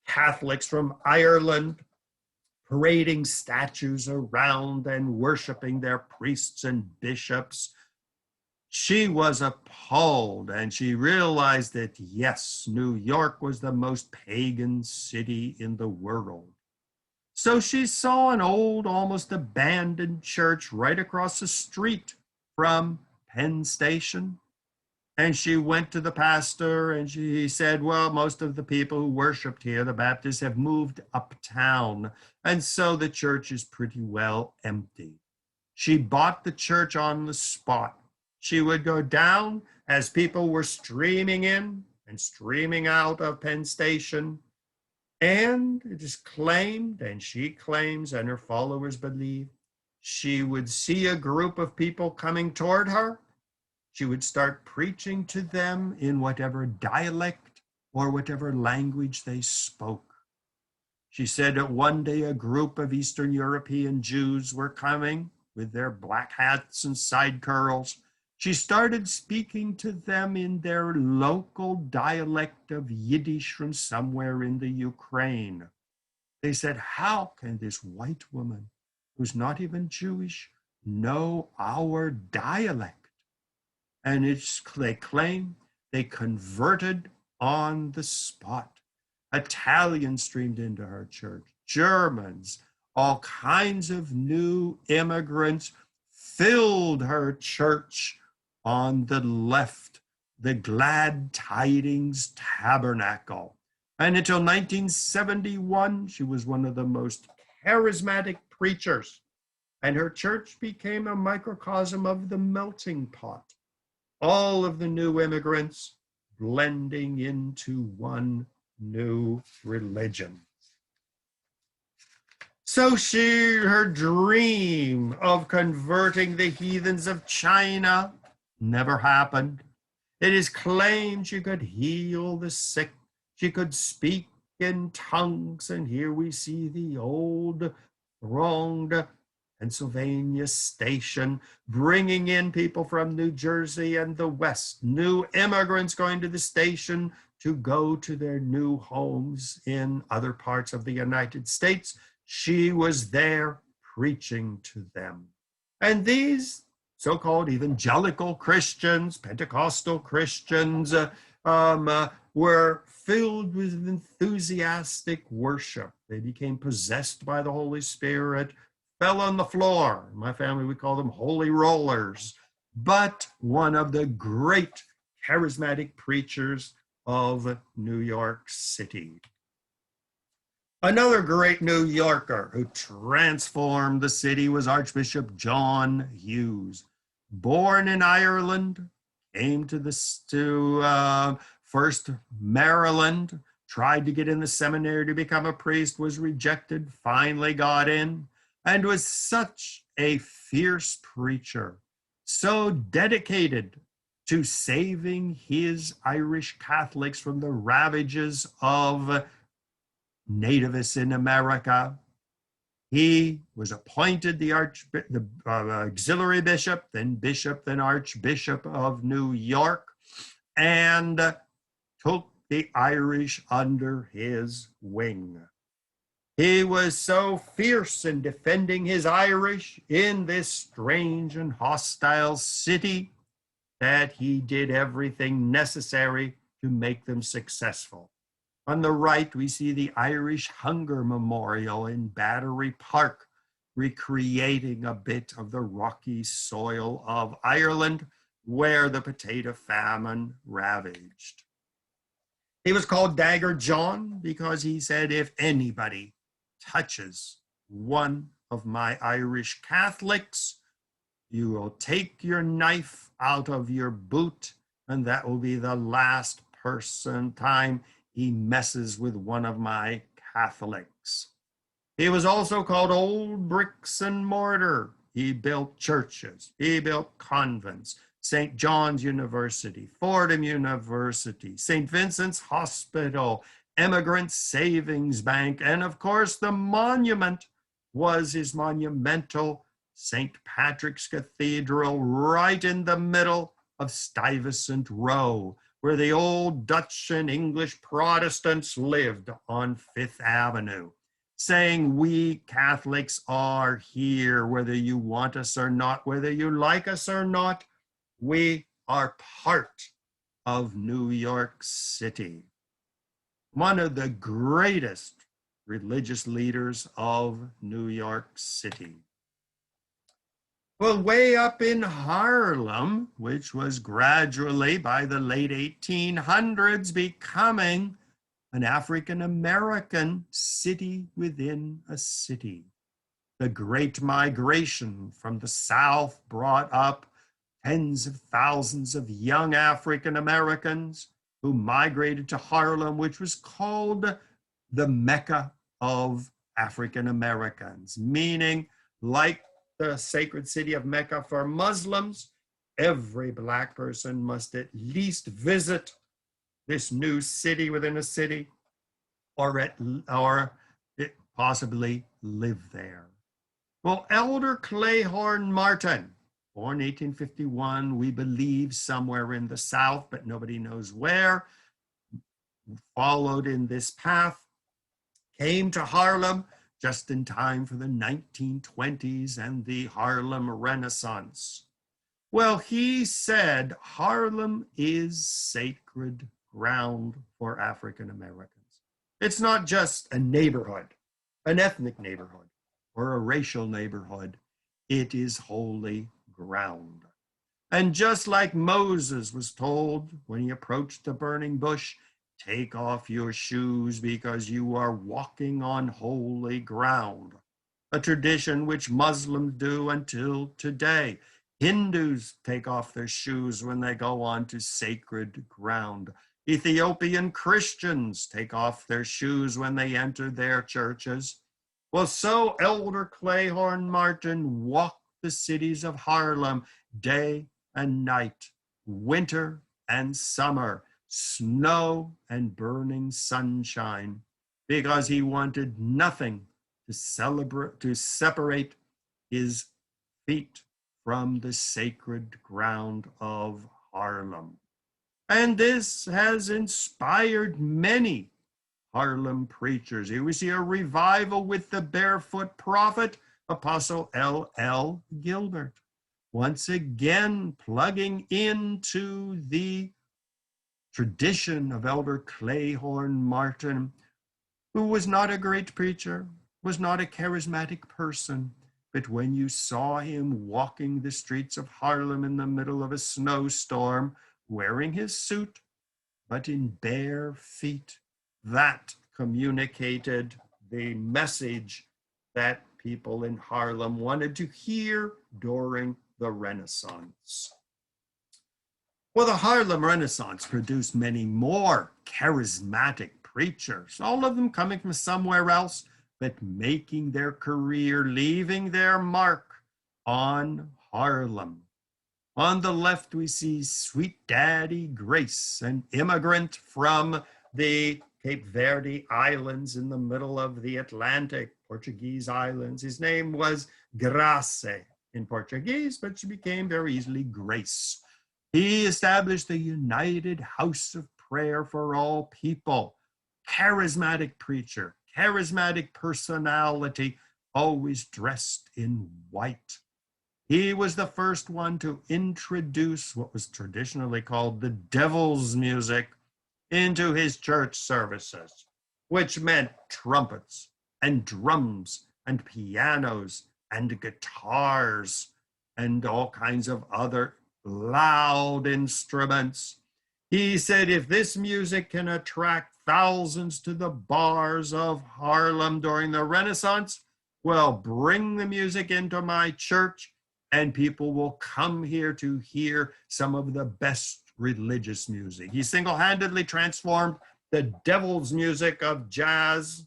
Catholics from Ireland parading statues around and worshiping their priests and bishops. She was appalled and she realized that, yes, New York was the most pagan city in the world. So she saw an old, almost abandoned church right across the street from Penn Station. And she went to the pastor and he said, well, most of the people who worshiped here, the Baptists, have moved uptown. And so the church is pretty well empty. She bought the church on the spot. She would go down as people were streaming in and streaming out of Penn Station. And it is claimed, and she claims, and her followers believe, she would see a group of people coming toward her. She would start preaching to them in whatever dialect or whatever language they spoke. She said that one day a group of Eastern European Jews were coming with their black hats and side curls. She started speaking to them in their local dialect of Yiddish from somewhere in the Ukraine. They said, how can this white woman, who's not even Jewish, know our dialect. And they claim they converted on the spot. Italians streamed into her church, Germans, all kinds of new immigrants filled her church on the left, the Glad Tidings Tabernacle. And until 1971, she was one of the most charismatic preachers. And her church became a microcosm of the melting pot. All of the new immigrants blending into one new religion. So her dream of converting the heathens of China never happened. It is claimed she could heal the sick. She could speak in tongues. And here we see the old thronged Pennsylvania station, bringing in people from New Jersey and the West, new immigrants going to the station to go to their new homes in other parts of the United States. She was there preaching to them. And these so-called evangelical Christians, Pentecostal Christians, were filled with enthusiastic worship. They became possessed by the Holy Spirit, fell on the floor. In my family, we call them holy rollers. But one of the great charismatic preachers of New York City. Another great New Yorker who transformed the city was Archbishop John Hughes. Born in Ireland, came to first Maryland, tried to get in the seminary to become a priest, was rejected, finally got in, and was such a fierce preacher, so dedicated to saving his Irish Catholics from the ravages of nativists in America. He was appointed the auxiliary bishop, then Archbishop of New York, and took the Irish under his wing. He was so fierce in defending his Irish in this strange and hostile city that he did everything necessary to make them successful. On the right, we see the Irish Hunger Memorial in Battery Park, recreating a bit of the rocky soil of Ireland where the potato famine ravaged. He was called Dagger John because he said, if anybody touches one of my Irish Catholics, you will take your knife out of your boot, and that will be the last time he messes with one of my Catholics. He was also called Old Bricks and Mortar. He built churches, he built convents, St. John's University, Fordham University, St. Vincent's Hospital, Immigrant Savings Bank, and of course the monument was his monumental St. Patrick's Cathedral right in the middle of Stuyvesant Row, where the old Dutch and English Protestants lived on Fifth Avenue, saying, we Catholics are here, whether you want us or not, whether you like us or not, we are part of New York City. One of the greatest religious leaders of New York City. Well, way up in Harlem, which was gradually by the late 1800s becoming an African-American city within a city. The Great Migration from the South brought up tens of thousands of young African-Americans who migrated to Harlem, which was called the Mecca of African-Americans, meaning like the sacred city of Mecca for Muslims, every Black person must at least visit this new city within a city, or possibly live there. Well, Elder Clayhorn Martin, born 1851, we believe somewhere in the South, but nobody knows where, followed in this path, came to Harlem just in time for the 1920s and the Harlem Renaissance. Well, he said Harlem is sacred ground for African Americans. It's not just a neighborhood, an ethnic neighborhood, or a racial neighborhood. It is holy ground. And just like Moses was told when he approached the burning bush, take off your shoes because you are walking on holy ground, a tradition which Muslims do until today. Hindus take off their shoes when they go onto sacred ground. Ethiopian Christians take off their shoes when they enter their churches. Well, so Elder Clayhorn Martin walked the cities of Harlem day and night, winter and summer, snow and burning sunshine, because he wanted nothing to separate his feet from the sacred ground of Harlem. And this has inspired many Harlem preachers. Here we see a revival with the barefoot prophet, Apostle L.L. Gilbert, once again plugging into the tradition of Elder Clayhorn Martin, who was not a great preacher, was not a charismatic person, but when you saw him walking the streets of Harlem in the middle of a snowstorm, wearing his suit, but in bare feet, that communicated the message that people in Harlem wanted to hear during the Renaissance. Well, the Harlem Renaissance produced many more charismatic preachers, all of them coming from somewhere else, but making their career, leaving their mark on Harlem. On the left, we see Sweet Daddy Grace, an immigrant from the Cape Verde Islands in the middle of the Atlantic, Portuguese islands. His name was Grace in Portuguese, but she became very easily Grace. He established the United House of Prayer for All People. Charismatic preacher, charismatic personality, always dressed in white. He was the first one to introduce what was traditionally called the devil's music into his church services, which meant trumpets and drums and pianos and guitars and all kinds of other loud instruments. He said, if this music can attract thousands to the bars of Harlem during the Renaissance, well, bring the music into my church and people will come here to hear some of the best religious music. He single-handedly transformed the devil's music of jazz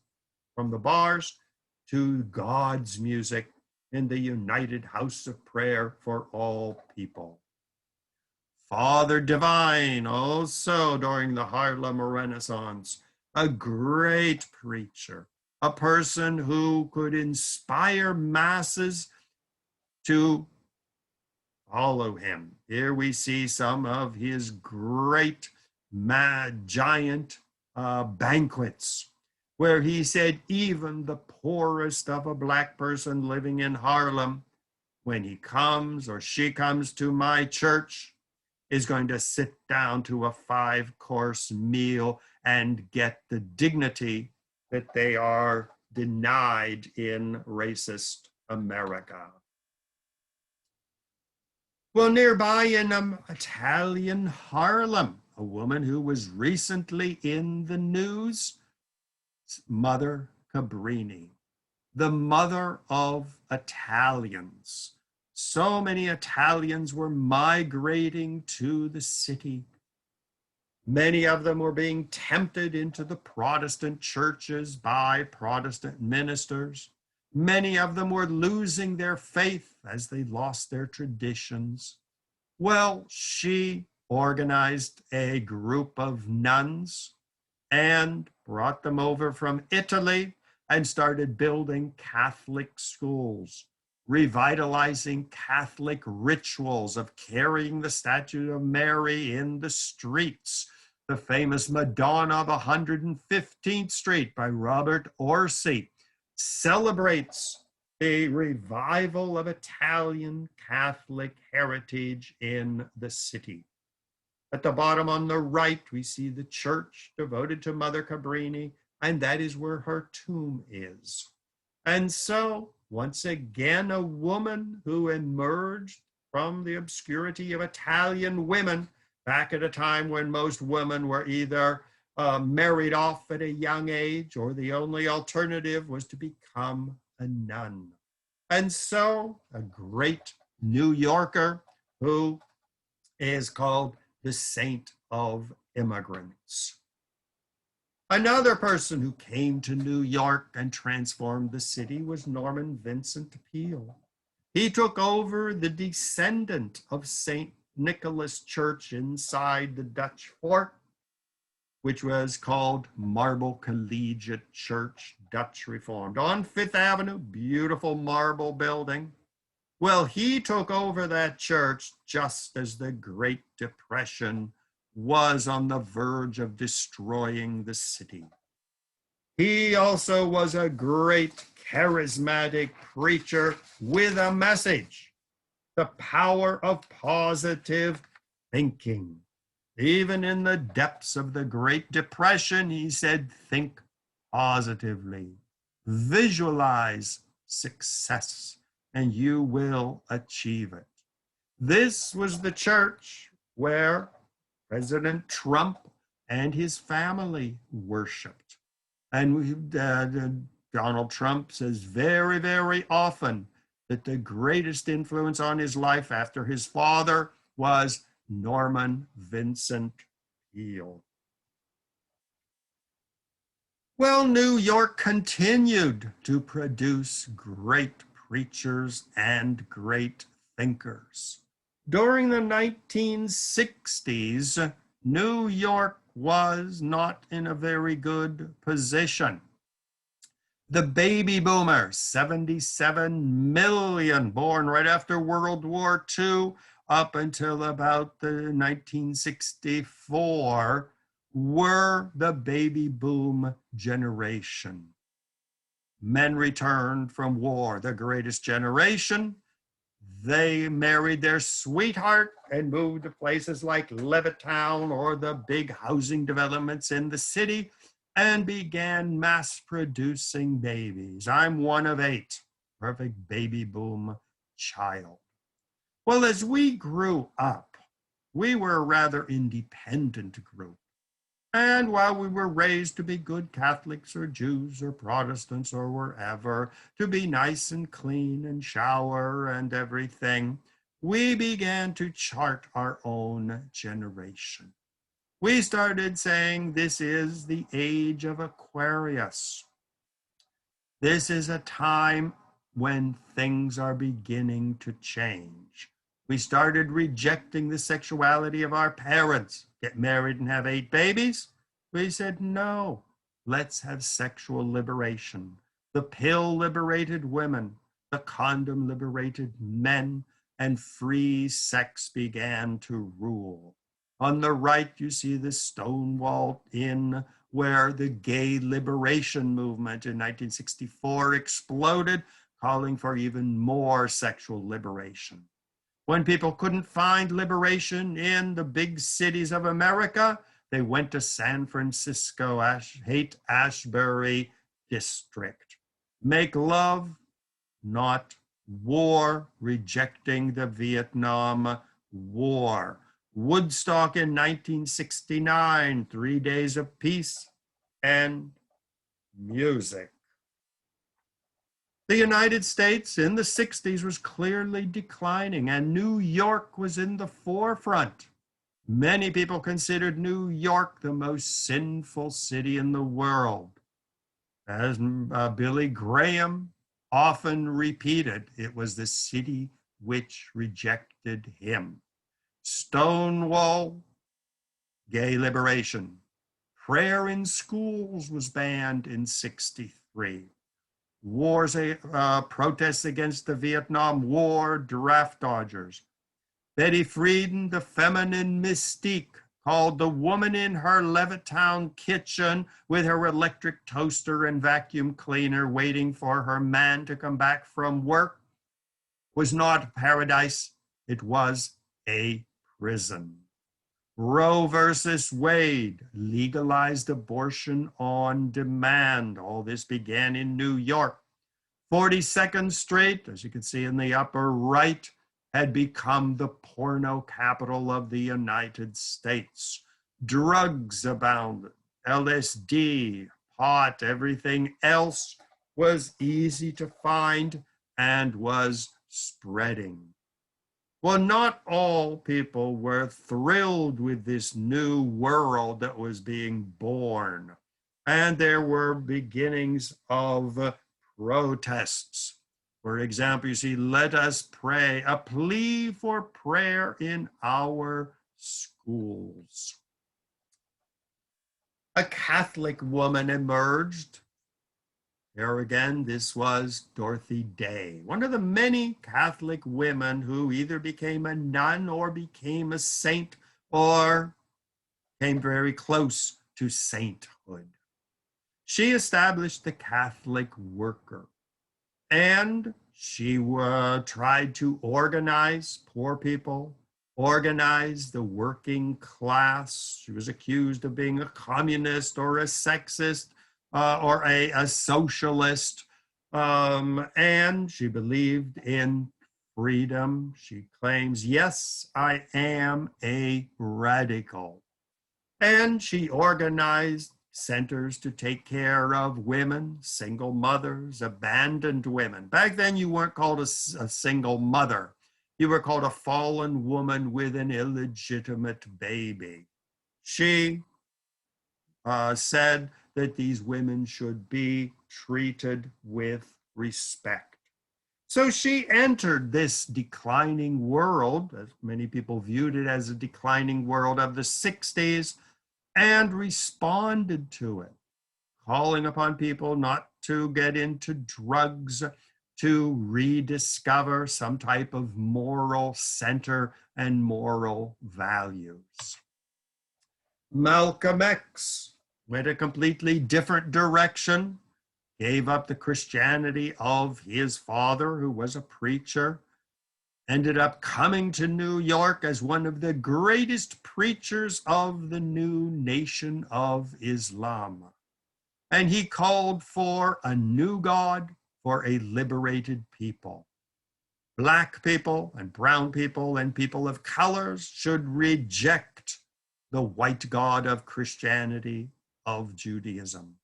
from the bars to God's music in the United House of Prayer for All People. Father Divine, also during the Harlem Renaissance, a great preacher, a person who could inspire masses to follow him. Here we see some of his great giant banquets, where he said even the poorest of a Black person living in Harlem, when he comes or she comes to my church, is going to sit down to a 5-course meal and get the dignity that they are denied in racist America. Well, nearby in Italian Harlem, a woman who was recently in the news, Mother Cabrini, the mother of Italians. So many Italians were migrating to the city. Many of them were being tempted into the Protestant churches by Protestant ministers. Many of them were losing their faith as they lost their traditions. Well, she organized a group of nuns and brought them over from Italy and started building Catholic schools, revitalizing Catholic rituals of carrying the statue of Mary in the streets. The famous Madonna of 115th Street by Robert Orsi, celebrates a revival of Italian Catholic heritage in the city. At the bottom on the right, we see the church devoted to Mother Cabrini, and that is where her tomb is. And so, once again, a woman who emerged from the obscurity of Italian women back at a time when most women were either married off at a young age, or the only alternative was to become a nun. And so, a great New Yorker who is called the Saint of Immigrants. Another person who came to New York and transformed the city was Norman Vincent Peale. He took over the descendant of St. Nicholas Church inside the Dutch fort, which was called Marble Collegiate Church, Dutch Reformed, on Fifth Avenue, beautiful marble building. Well, he took over that church just as the Great Depression was on the verge of destroying the city. He also was a great charismatic preacher with a message, the power of positive thinking. Even in the depths of the Great Depression, he said, think positively, visualize success, and you will achieve it. This was the church where President Trump and his family worshiped. And Donald Trump says very, very often that the greatest influence on his life after his father was Norman Vincent Peale. Well, New York continued to produce great preachers and great thinkers. During the 1960s, New York was not in a very good position. The baby boomers, 77 million born right after World War II, up until about the 1964, were the baby boom generation. Men returned from war, the greatest generation. They married their sweetheart and moved to places like Levittown or the big housing developments in the city and began mass producing babies. I'm one of 8, perfect baby boom child. Well, as we grew up, we were a rather independent group. And while we were raised to be good Catholics or Jews or Protestants or wherever, to be nice and clean and shower and everything, we began to chart our own generation. We started saying this is the age of Aquarius. This is a time when things are beginning to change. We started rejecting the sexuality of our parents. Get married and have 8 babies? We said, no, let's have sexual liberation. The pill liberated women, the condom liberated men, and free sex began to rule. On the right, you see the Stonewall Inn, where the gay liberation movement in 1964 exploded, calling for even more sexual liberation. When people couldn't find liberation in the big cities of America, they went to San Francisco, Haight-Ashbury district. Make love, not war, rejecting the Vietnam War. Woodstock in 1969, 3 days of peace and music. The United States in the 60s was clearly declining, and New York was in the forefront. Many people considered New York the most sinful city in the world. As Billy Graham often repeated, it was the city which rejected him. Stonewall, gay liberation. Prayer in schools was banned in 63. Wars, protests against the Vietnam War, draft dodgers. Betty Friedan, the feminine mystique, called The Woman in Her Levittown Kitchen with her electric toaster and vacuum cleaner waiting for her man to come back from work was not paradise, it was a prison. Roe versus Wade legalized abortion on demand. All this began in New York. 42nd Street, as you can see in the upper right, had become the porno capital of the United States. Drugs abounded, LSD, pot, everything else was easy to find and was spreading. Well, not all people were thrilled with this new world that was being born, and there were beginnings of protests. For example, you see, let us pray, a plea for prayer in our schools. A Catholic woman emerged. Here again, this was Dorothy Day, one of the many Catholic women who either became a nun or became a saint or came very close to sainthood. She established the Catholic Worker, and she tried to organize poor people, organize the working class. She was accused of being a communist or a sexist or a socialist. And she believed in freedom. She claims, yes, I am a radical. And she organized centers to take care of women, single mothers, abandoned women. Back then, you weren't called a single mother. You were called a fallen woman with an illegitimate baby. She said that these women should be treated with respect. So she entered this declining world, as many people viewed it as a declining world of the 60s, and responded to it, calling upon people not to get into drugs, to rediscover some type of moral center and moral values. Malcolm X went a completely different direction, gave up the Christianity of his father, who was a preacher, ended up coming to New York as one of the greatest preachers of the new nation of Islam. And he called for a new God for a liberated people. Black people and brown people and people of colors should reject the white God of Christianity, of Judaism.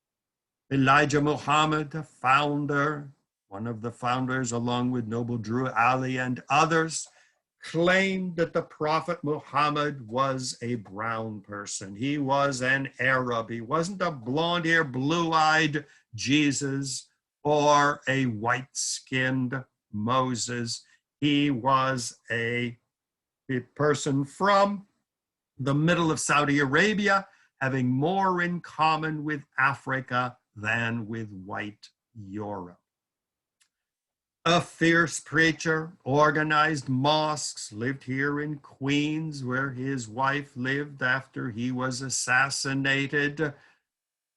Elijah Muhammad, the founder, one of the founders, along with Noble Drew Ali and others, claimed that the Prophet Muhammad was a brown person. He was an Arab. He wasn't a blonde-haired, blue-eyed Jesus or a white-skinned Moses. He was a person from the middle of Saudi Arabia, having more in common with Africa than with white Europe. A fierce preacher, organized mosques, lived here in Queens, where his wife lived after he was assassinated,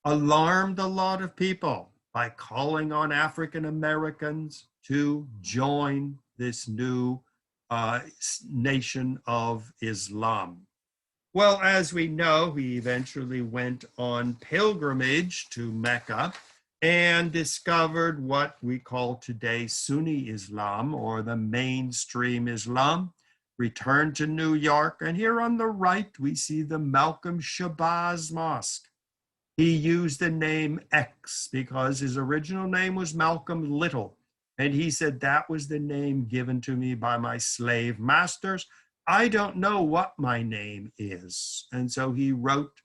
alarmed a lot of people by calling on African Americans to join this new nation of Islam. Well, as we know, he eventually went on pilgrimage to Mecca and discovered what we call today Sunni Islam, or the mainstream Islam, returned to New York. And here on the right, we see the Malcolm Shabazz Mosque. He used the name X because his original name was Malcolm Little. And he said, that was the name given to me by my slave masters. I don't know what my name is. And so he wrote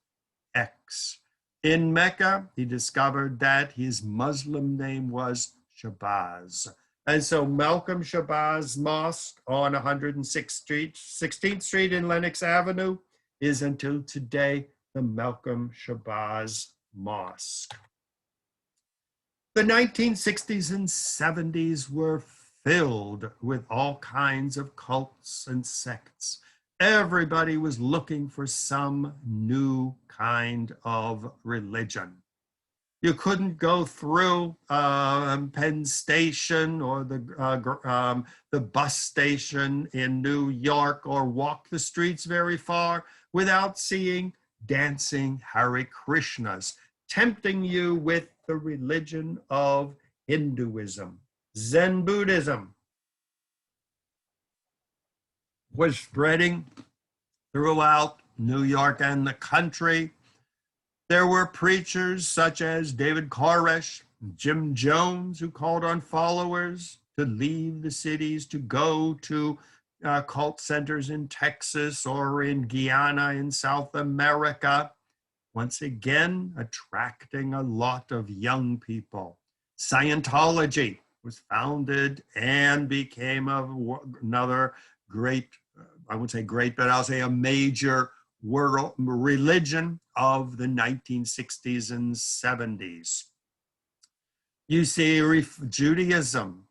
X. In Mecca, he discovered that his Muslim name was Shabazz. And so Malcolm Shabazz Mosque on 106th Street, 16th Street in Lenox Avenue is until today the Malcolm Shabazz Mosque. The 1960s and 70s were filled with all kinds of cults and sects. Everybody was looking for some new kind of religion. You couldn't go through Penn Station or the bus station in New York or walk the streets very far without seeing dancing Hare Krishnas, tempting you with the religion of Hinduism. Zen Buddhism was spreading throughout New York and the country. There were preachers such as David Koresh, Jim Jones, who called on followers to leave the cities, to go to cult centers in Texas or in Guyana in South America, once again attracting a lot of young people. Scientology was founded and became another great, I wouldn't say great, but I'll say a major world religion of the 1960s and 70s. You see Judaism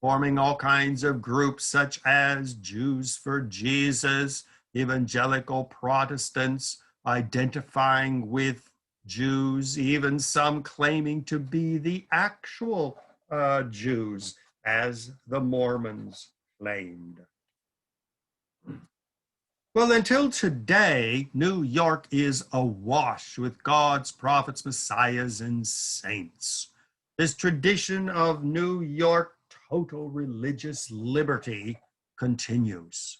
forming all kinds of groups such as Jews for Jesus, evangelical Protestants identifying with Jews, even some claiming to be the actual Jews, as the Mormons claimed. Well, until today, New York is awash with gods, prophets, messiahs, and saints. This tradition of New York total religious liberty continues.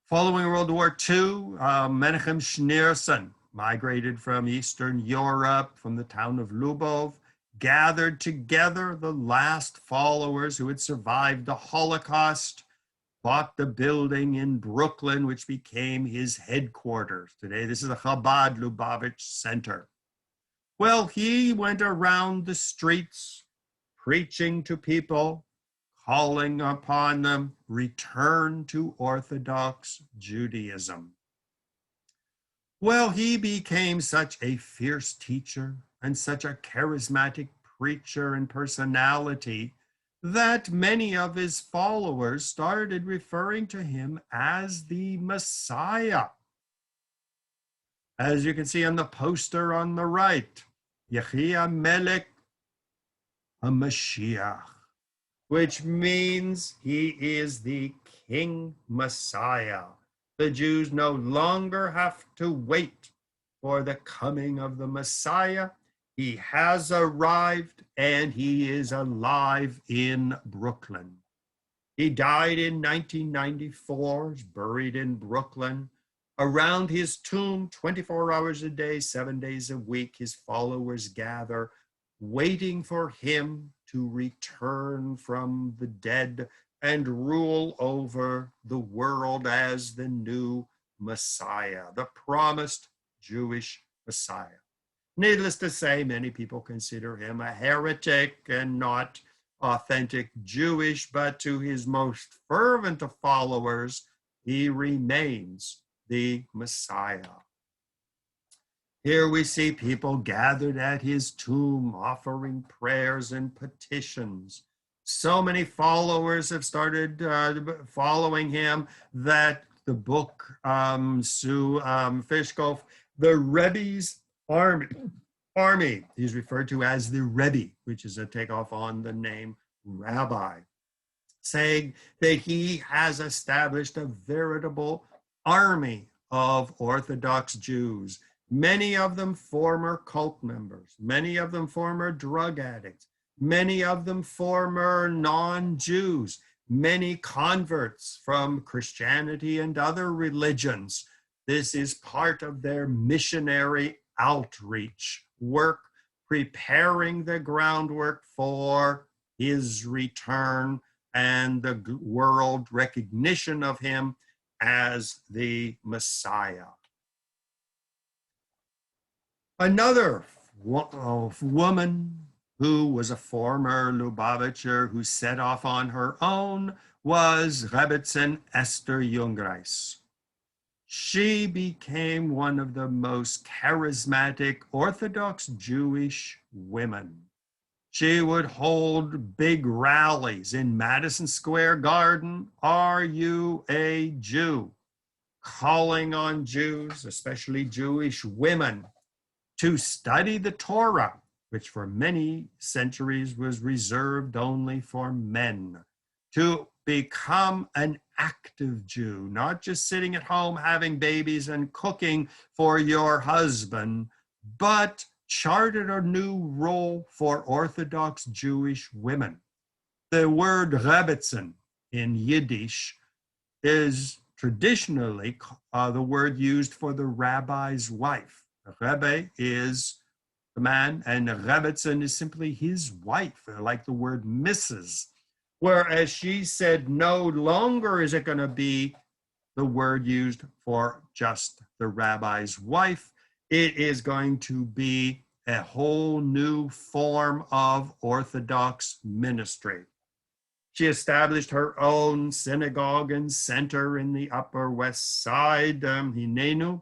Following World War II, Menachem Schneerson migrated from Eastern Europe, from the town of Lubov, gathered together the last followers who had survived the Holocaust, bought the building in Brooklyn, which became his headquarters. Today, this is the Chabad Lubavitch Center. Well, he went around the streets preaching to people, calling upon them, return to Orthodox Judaism. Well, he became such a fierce teacher and such a charismatic preacher and personality that many of his followers started referring to him as the Messiah. As you can see on the poster on the right, Yechia Melech HaMashiach, which means he is the King Messiah. The Jews no longer have to wait for the coming of the Messiah. He has arrived and he is alive in Brooklyn. He died in 1994, is buried in Brooklyn. Around his tomb, 24 hours a day, 7 days a week, his followers gather, waiting for him to return from the dead and rule over the world as the new Messiah, the promised Jewish Messiah. Needless to say, many people consider him a heretic and not authentic Jewish, but to his most fervent of followers, he remains the Messiah. Here we see people gathered at his tomb offering prayers and petitions. So many followers have started following him that the book, Sue Fishkoff, the Rebbe's Army, he's referred to as the Rebbe, which is a takeoff on the name Rabbi, saying that he has established a veritable army of Orthodox Jews, many of them former cult members, many of them former drug addicts, many of them former non-Jews, many converts from Christianity and other religions. This is part of their missionary outreach work, preparing the groundwork for his return and the world recognition of him as the Messiah. Another woman who was a former Lubavitcher who set off on her own was Rebbetzin Esther Jungreis. She became one of the most charismatic Orthodox Jewish women. She would hold big rallies in Madison Square Garden. Are you a Jew? Calling on Jews, especially Jewish women, to study the Torah, which for many centuries was reserved only for men, to become an active Jew, not just sitting at home having babies and cooking for your husband, but charted a new role for Orthodox Jewish women. The word Rebbetzin in Yiddish is traditionally the word used for the rabbi's wife. A rebbe is the man, and a rebbetzin is simply his wife, like the word Mrs. Whereas she said no longer is it going to be the word used for just the rabbi's wife. It is going to be a whole new form of Orthodox ministry. She established her own synagogue and center in the Upper West Side, Hinenu,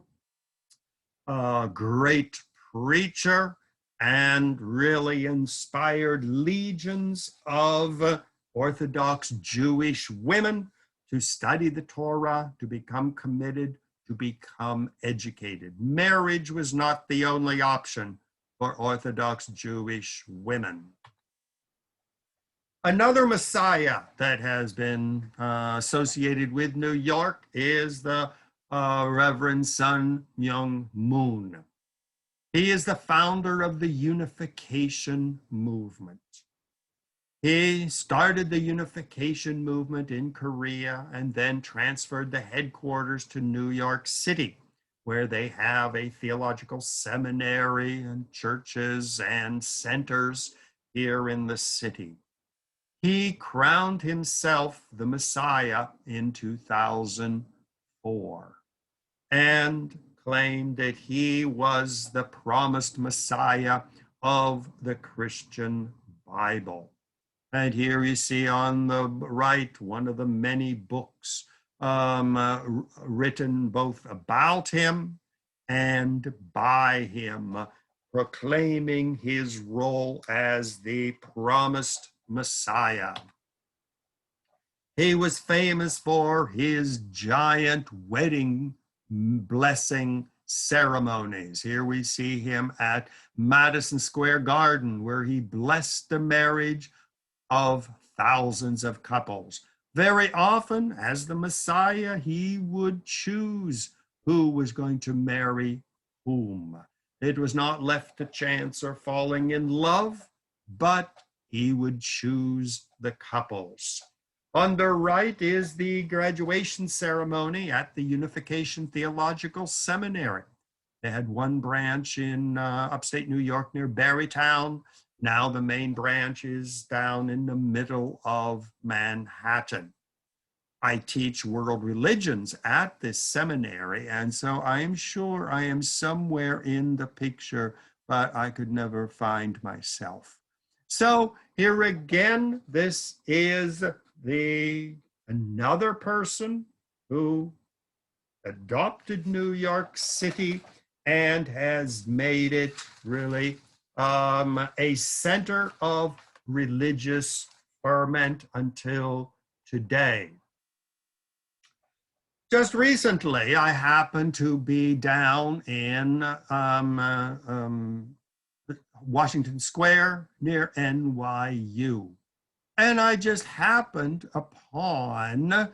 a great preacher, and really inspired legions of Orthodox Jewish women to study the Torah, to become committed, to become educated. Marriage was not the only option for Orthodox Jewish women. Another Messiah that has been associated with New York is the Reverend Sun Myung Moon. He is the founder of the Unification Movement. He started the Unification Movement in Korea and then transferred the headquarters to New York City, where they have a theological seminary and churches and centers here in the city. He crowned himself the Messiah in 2004 and claimed that he was the promised Messiah of the Christian Bible. And here you see on the right one of the many books written both about him and by him, proclaiming his role as the promised Messiah. He was famous for his giant wedding blessing ceremonies. Here we see him at Madison Square Garden, where he blessed the marriage of thousands of couples. Very often, as the Messiah, he would choose who was going to marry whom. It was not left to chance or falling in love, but he would choose the couples. On the right is the graduation ceremony at the Unification Theological Seminary. They had one branch in upstate New York near Barrytown. Now the main branch is down in the middle of Manhattan. I teach world religions at this seminary, and so I am sure I am somewhere in the picture, but I could never find myself. So here again, this is another person who adopted New York City and has made it really a center of religious ferment until today. Just recently, I happened to be down in Washington Square near NYU. And I just happened upon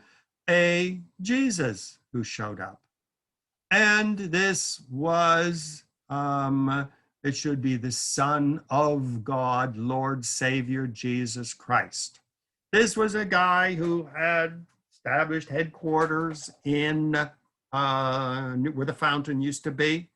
a Jesus who showed up. And this was, it should be the Son of God, Lord Savior Jesus Christ. This was a guy who had established headquarters in where the fountain used to be,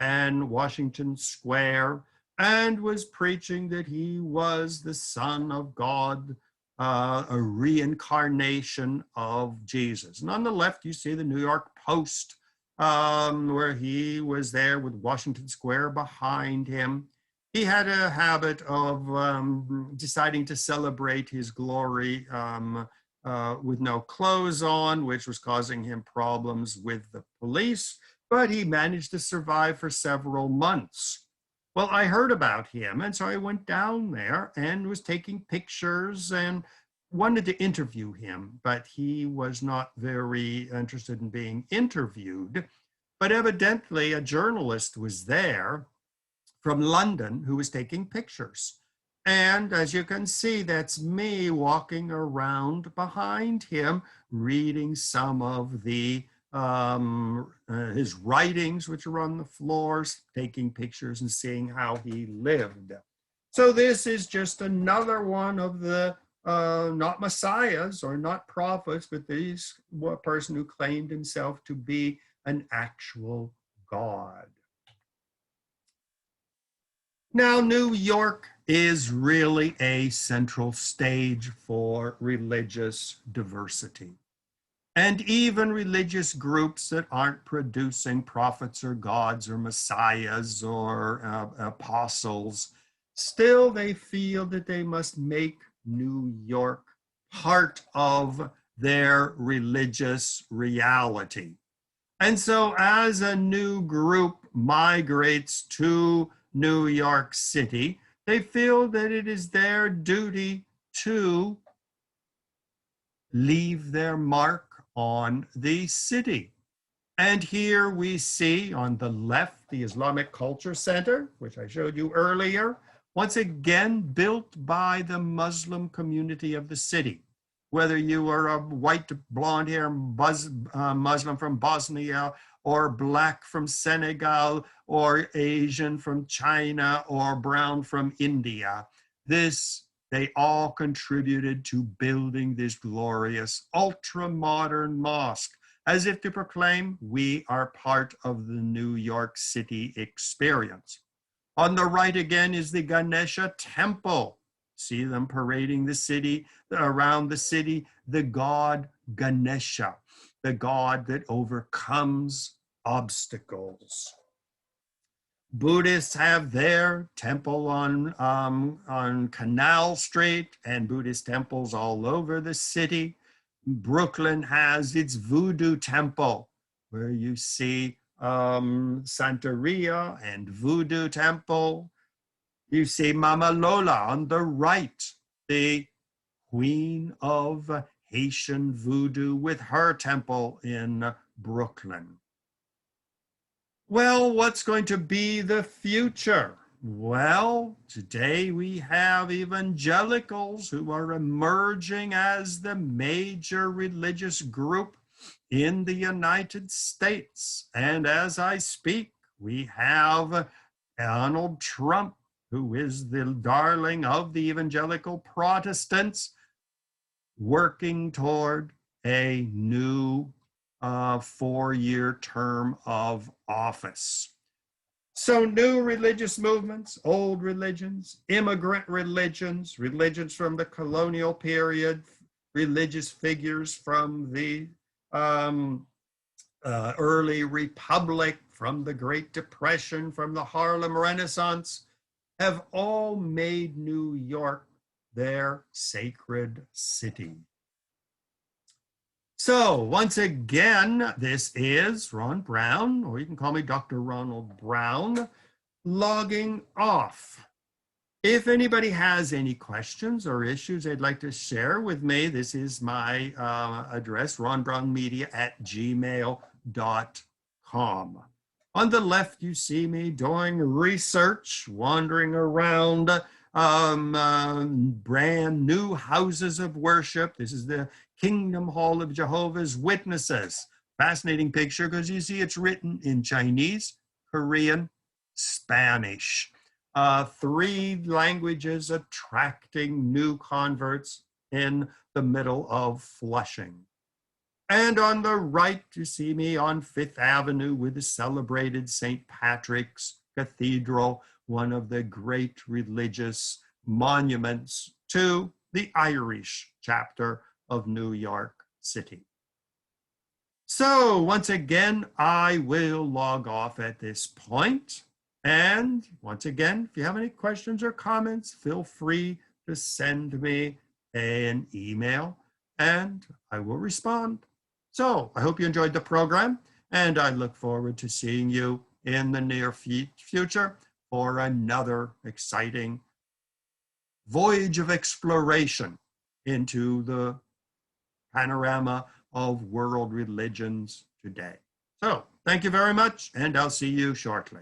and Washington Square, and was preaching that he was the Son of God, a reincarnation of Jesus. And on the left, you see the New York Post, where he was there with Washington Square behind him. He had a habit of deciding to celebrate his glory with no clothes on, which was causing him problems with the police, but he managed to survive for several months. Well, I heard about him, and so I went down there and was taking pictures and wanted to interview him, but he was not very interested in being interviewed. But evidently, a journalist was there from London who was taking pictures. And as you can see, that's me walking around behind him, reading some of his writings, which are on the floors, taking pictures and seeing how he lived. So this is just another one of the not messiahs or not prophets, but this person who claimed himself to be an actual God. Now, New York is really a central stage for religious diversity. And even religious groups that aren't producing prophets or gods or messiahs or apostles, still they feel that they must make New York part of their religious reality. And so as a new group migrates to New York City, they feel that it is their duty to leave their mark on the city. And here we see on the left the Islamic Culture Center, which I showed you earlier, once again built by the Muslim community of the city. Whether you are a white, blonde-haired Muslim from Bosnia, or black from Senegal, or Asian from China, or brown from India, they all contributed to building this glorious, ultra-modern mosque, as if to proclaim, we are part of the New York City experience. On the right again is the Ganesha Temple. See them parading the city, around the city, the god Ganesha, the god that overcomes obstacles. Buddhists have their temple on Canal Street and Buddhist temples all over the city. Brooklyn has its Voodoo Temple, where you see Santeria and Voodoo Temple. You see Mama Lola on the right, the queen of Haitian voodoo with her temple in Brooklyn. Well, what's going to be the future? Well, today we have evangelicals who are emerging as the major religious group in the United States. And as I speak, we have Donald Trump, who is the darling of the evangelical Protestants, working toward a new 4-year term of office. So new religious movements, old religions, immigrant religions, religions from the colonial period, religious figures from the early Republic, from the Great Depression, from the Harlem Renaissance, have all made New York their sacred city. So once again, this is Ron Brown, or you can call me Dr. Ronald Brown, logging off. If anybody has any questions or issues they'd like to share with me, this is my address, ronbrownmedia@gmail.com. On the left, you see me doing research, wandering around brand new houses of worship. This is the Kingdom Hall of Jehovah's Witnesses. Fascinating picture because you see it's written in Chinese, Korean, Spanish. 3 languages attracting new converts in the middle of Flushing. And on the right, you see me on 5th Avenue with the celebrated St. Patrick's Cathedral, one of the great religious monuments to the Irish chapter of New York City. So once again, I will log off at this point. And once again, if you have any questions or comments, feel free to send me an email and I will respond. So I hope you enjoyed the program and I look forward to seeing you in the near future for another exciting voyage of exploration into the panorama of world religions today. So thank you very much, and I'll see you shortly.